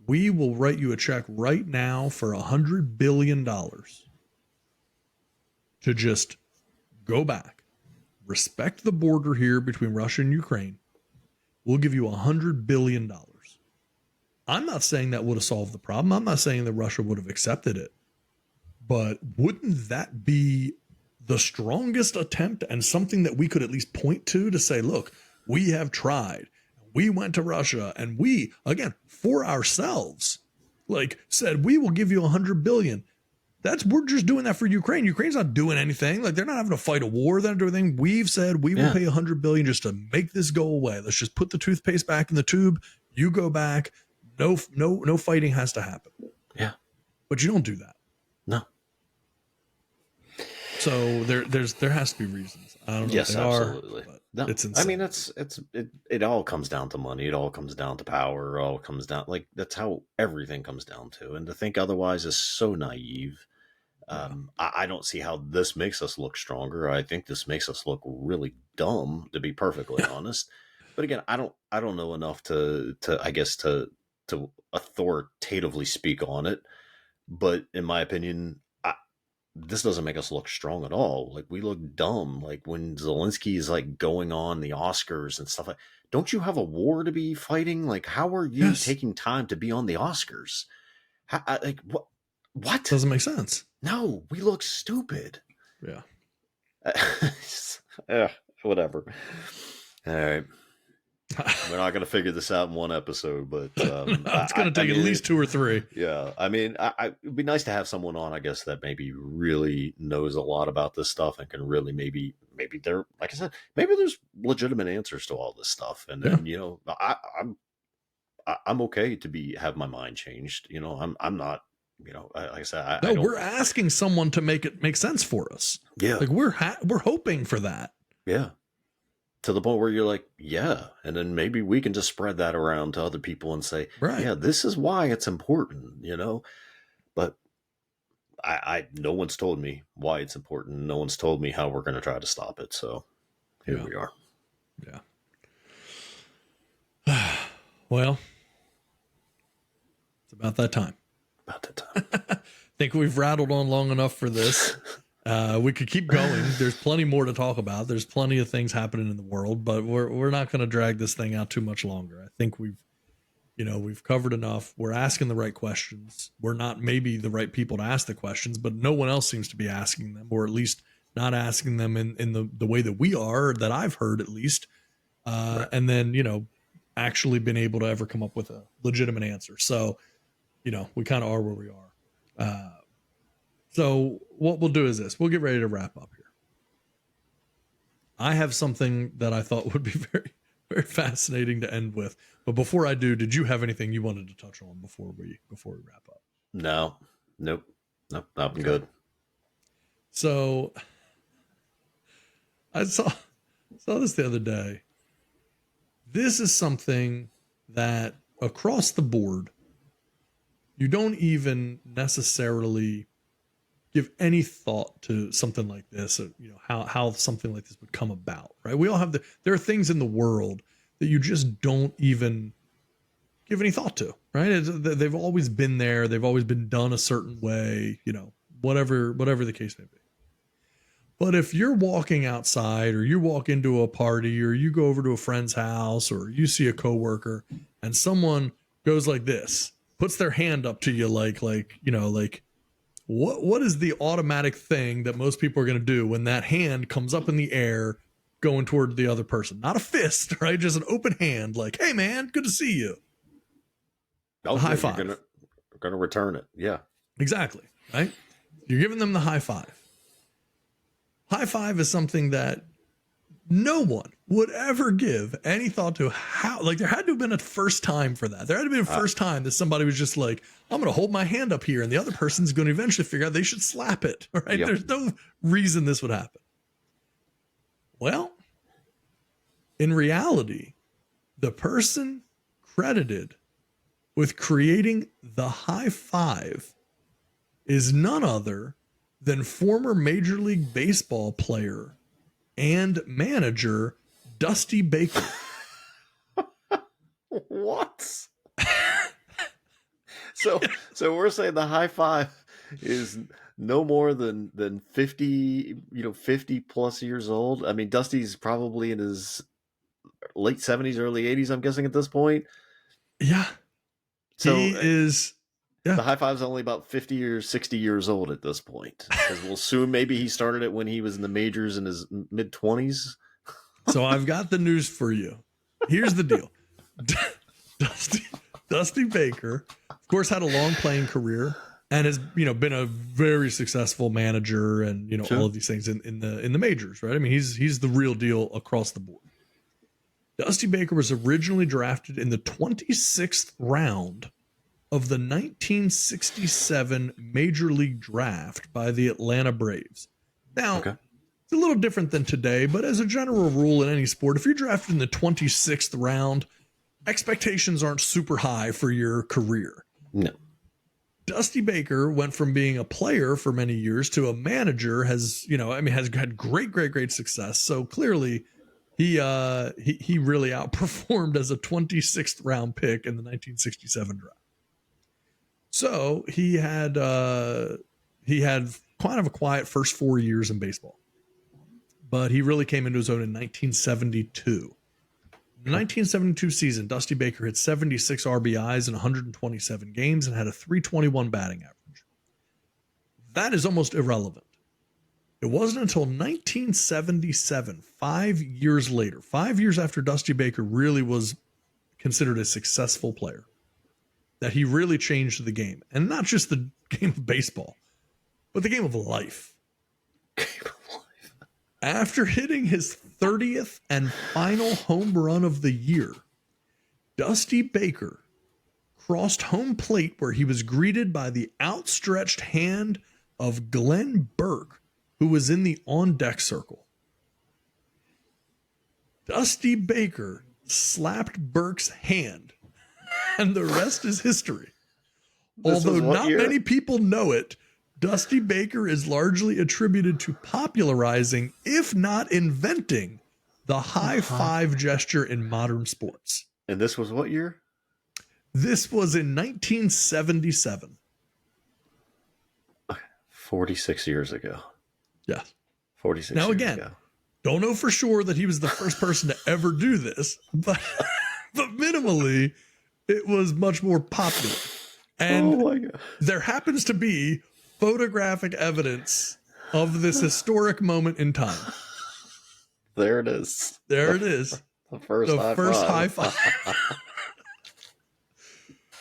We will write you a check right now for $100 billion to just go back, respect the border here between Russia and Ukraine. We'll give you $100 billion. I'm not saying that would have solved the problem. I'm not saying that Russia would have accepted it. But wouldn't that be the strongest attempt and something that we could at least point to say, look, we have tried. We went to Russia and we, again, for ourselves, like said, we will give you $100 billion. We're just doing that for Ukraine. Ukraine's not doing anything. Like they're not having to fight a war. They're not doing anything. We've said we will pay $100 billion just to make this go away. Let's just put the toothpaste back in the tube. You go back. No fighting has to happen. Yeah. But you don't do that. No. So there has to be reasons. I don't know. Yes, what they absolutely. Are, no, it's insane. I mean, it all comes down to money. It all comes down to power. It all comes down, like, that's how everything comes down to. And to think otherwise is so naive. I don't see how this makes us look stronger. I think this makes us look really dumb, to be perfectly honest. But again, I don't know enough to I guess to authoritatively speak on it. But in my opinion, this doesn't make us look strong at all. Like, we look dumb. Like when Zelensky is like going on the Oscars and stuff like, don't you have a war to be fighting? Like, how are you taking time to be on the Oscars? Like what? What doesn't make sense? No, we look stupid. Yeah. Whatever. All right. We're not going to figure this out in one episode, but it's going to take at least 2 or 3. Yeah. I mean, it'd be nice to have someone on, I guess, that maybe really knows a lot about this stuff and can really maybe they're, like I said, maybe there's legitimate answers to all this stuff. And then, I'm okay to have my mind changed. I'm not, like I said, we're asking someone to make it make sense for us. Yeah. Like we're hoping for that. Yeah. To the point where you're like, yeah. And then maybe we can just spread that around to other people and say, right, yeah, this is why it's important, but no one's told me why it's important. No one's told me how we're going to try to stop it. So here we are. Yeah. Well, it's about that time. I think we've rattled on long enough for this. We could keep going. There's plenty more to talk about. There's plenty of things happening in the world, but we're not going to drag this thing out too much longer. I think we've covered enough. We're asking the right questions. We're not maybe the right people to ask the questions, but no one else seems to be asking them, or at least not asking them in the way that we are, that I've heard at least. Right. And then, actually been able to ever come up with a legitimate answer. So, we kind of are where we are. So what we'll do is this. We'll get ready to wrap up here. I have something that I thought would be very, very fascinating to end with. But before I do, did you have anything you wanted to touch on before we wrap up? No. Nope. I'm good. So I saw this the other day. This is something that across the board, you don't even necessarily give any thought to something like this, or, how something like this would come about, right? We all have there are things in the world that you just don't even give any thought to, right? They've always been there. They've always been done a certain way, whatever the case may be. But if you're walking outside, or you walk into a party, or you go over to a friend's house, or you see a coworker and someone goes like this, puts their hand up to you, like what is the automatic thing that most people are going to do when that hand comes up in the air going toward the other person? Not a fist, right? Just an open hand, like, hey man, good to see you. Oh, high five. You're gonna return it. Yeah. Exactly. Right? You're giving them the high five. High five is something that no one would ever give any thought to. How, like, there had to have been a first time for that. There had to be a first time that somebody was just like, I'm going to hold my hand up here, and the other person's going to eventually figure out they should slap it. Right? Yep. There's no reason this would happen. Well, in reality, the person credited with creating the high five is none other than former Major League Baseball player and manager Dusty Baker. What? So we're saying the high five is no more than 50, 50 plus years old. I mean, Dusty's probably in his late 70s, early 80s, I'm guessing at this point. Yeah. So he is. Yeah. The high five's only about 50 or 60 years old at this point. Because we'll assume maybe he started it when he was in the majors in his mid-20s. So I've got the news for you. Here's the deal. Dusty Baker, of course, had a long playing career and has, been a very successful manager and, Sure. all of these things in the majors, right? I mean, he's the real deal across the board. Dusty Baker was originally drafted in the 26th round of the 1967 Major League Draft by the Atlanta Braves. Now, Okay. it's a little different than today, but as a general rule in any sport, if you're drafted in the 26th round, expectations aren't super high for your career. No. Dusty Baker went from being a player for many years to a manager, has had great success. So clearly he really outperformed as a 26th round pick in the 1967 draft. So he had kind of a quiet first 4 years in baseball, but he really came into his own in 1972. The 1972 season, Dusty Baker hit 76 RBIs in 127 games and had a .321 batting average. That is almost irrelevant. It wasn't until 1977, 5 years later, 5 years after Dusty Baker really was considered a successful player, that he really changed the game. And not just the game of baseball, but the game of life. After hitting his 30th and final home run of the year, Dusty Baker crossed home plate where he was greeted by the outstretched hand of Glenn Burke, who was in the on-deck circle. Dusty Baker slapped Burke's hand, and the rest is history. Although not many people know it, Dusty Baker is largely attributed to popularizing, if not inventing, the high five gesture in modern sports. And this was what year? This was in 1977. 46 years ago. Yeah. 46 now years again, ago. Don't know for sure that he was the first person to ever do this, but minimally, it was much more popular. And oh my God. There happens to be photographic evidence of this historic moment in time. There it is. There it is. The first high five.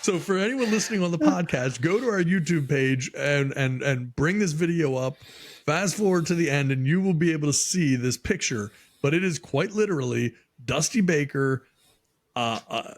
So for anyone listening on the podcast, go to our YouTube page and bring this video up. Fast forward to the end, and you will be able to see this picture. But it is quite literally Dusty Baker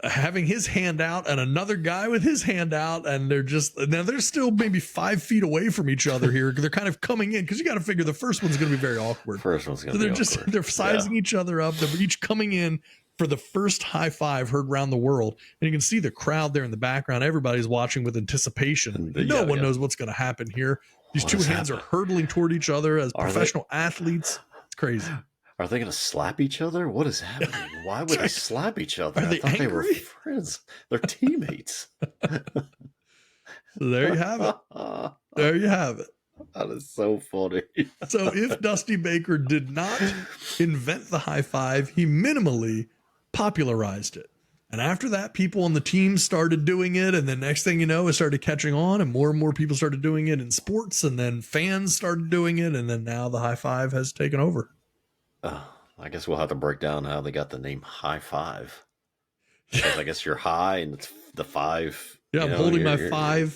having his hand out and another guy with his hand out, and they're still maybe 5 feet away from each other here. They're kind of coming in because you got to figure the first one's going to be very awkward. First one's going to be awkward. They're sizing each other up. They're each coming in for the first high five heard around the world, and you can see the crowd there in the background. Everybody's watching with anticipation. No one knows what's going to happen here. These What two is hands are happening? hurtling toward each other as Are they- professional athletes. It's crazy. Are they going to slap each other? What is happening? Why would they slap each other? Are I they thought they were angry? friends. They're teammates. So there you have it. There you have it. That is so funny. So if Dusty Baker did not invent the high five, he minimally popularized it. And after that, people on the team started doing it. And then next thing you know, it started catching on and more people started doing it in sports. And then fans started doing it. And then now the high five has taken over. I guess we'll have to break down how they got the name High Five. Because I guess you're high and it's the five. Yeah, I'm holding my five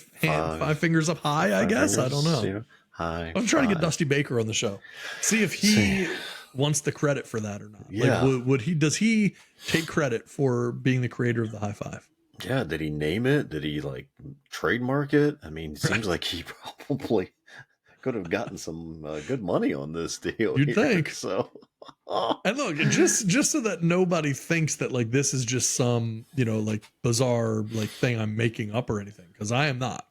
fingers up high, I guess. fingers, I don't know. you know, high. I'm trying to get five. Dusty Baker on the show. See if he wants the credit for that or not. Yeah. Like, would he? Does he take credit for being the creator of the high five? Yeah, did he name it? Did he like trademark it? I mean, it seems like he probably could have gotten some good money on this deal. You'd think. So. And look, just so that nobody thinks that like this is just some, like bizarre like thing I'm making up or anything, because I am not.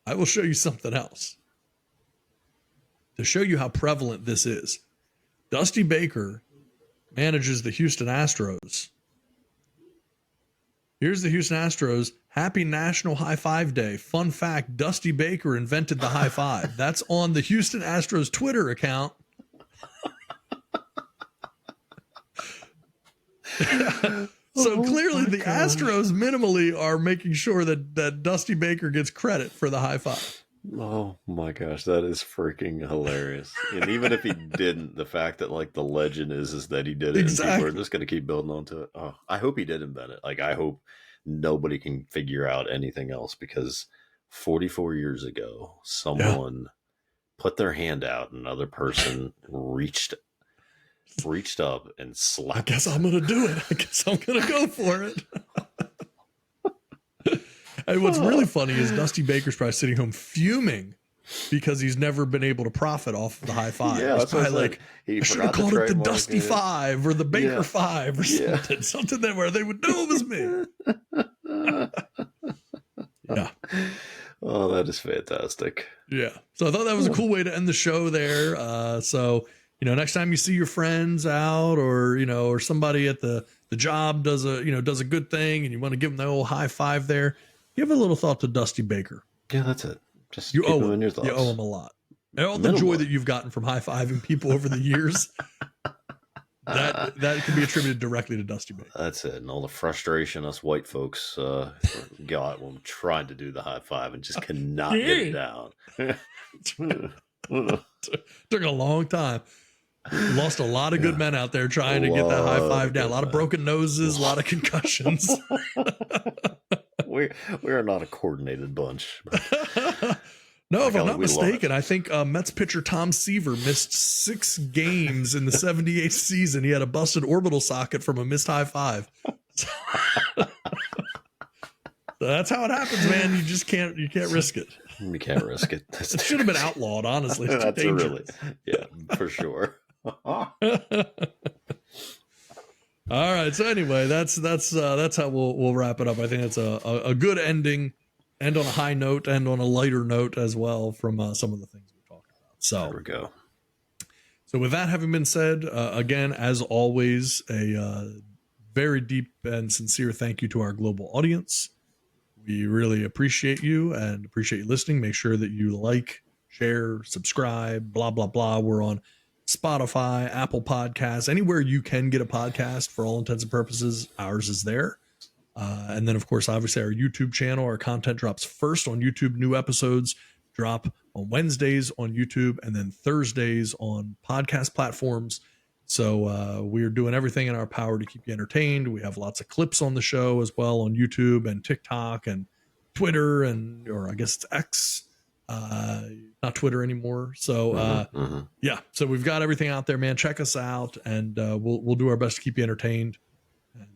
I will show you something else to show you how prevalent this is. Dusty Baker manages the Houston Astros. Here's the Houston Astros. Happy National High Five Day. Fun fact, Dusty Baker invented the high five. That's on the Houston Astros Twitter account. So clearly the Astros minimally are making sure that Dusty Baker gets credit for the high five. Oh my gosh, that is freaking hilarious. And even if he didn't, the fact that like the legend is that he did it and people are just going to keep building onto it. Oh, I hope he did invent it. Like I hope nobody can figure out anything else, because 44 years ago, someone put their hand out and another person reached up and slapped. I guess I'm going to do it. I guess I'm going to go for it. And what's really funny is Dusty Baker's probably sitting home fuming because he's never been able to profit off of the high five. Yeah, he's that's probably like, he I should have called it the Dusty it. Five or the Baker Five or something. Yeah. Something that where they would know it was me. Yeah. Oh, that is fantastic. Yeah. So I thought that was a cool way to end the show there. So, next time you see your friends out or somebody at the job does a good thing and you want to give them the old high five there, give a little thought to Dusty Baker. Yeah, that's it. Just You keep owe him him. in your thoughts. You owe him a lot. And all the joy that you've gotten from high fiving people over the years, that can be attributed directly to Dusty Baker. That's it. And all the frustration us white folks got when trying to do the high five and just cannot get it down. Took a long time. Lost a lot of good men out there trying to get that high five down. A lot of broken noses, a lot of concussions. We are not a coordinated bunch. No, if I'm not mistaken, I think Mets pitcher Tom Seaver missed 6 games in the 78th season. He had a busted orbital socket from a missed high five. So that's how it happens, man. You just can't risk it. You can't risk it. It should have been outlawed, honestly. It's too dangerous. Yeah, for sure. All right. So anyway, that's how we'll wrap it up. I think it's a good ending, and on a high note, and on a lighter note as well from some of the things we talked about. So there we go. So with that having been said, again, as always, a very deep and sincere thank you to our global audience. We really appreciate you and appreciate you listening. Make sure that you like, share, subscribe, blah, blah, blah. We're on Spotify, Apple Podcasts, anywhere you can get a podcast for all intents and purposes. Ours is there. And then, of course, obviously our YouTube channel, our content drops first on YouTube. New episodes drop on Wednesdays on YouTube and then Thursdays on podcast platforms. So we're doing everything in our power to keep you entertained. We have lots of clips on the show as well on YouTube and TikTok and Twitter or I guess it's X, not Twitter anymore. So yeah, so we've got everything out there, man. Check us out and we'll do our best to keep you entertained. And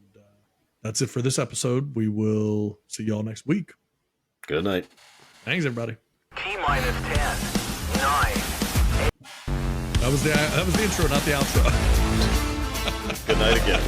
that's it for this episode. We will see y'all next week. Good night. Thanks, everybody. T-minus 10, 9. That was the intro, not the outro. Good night again.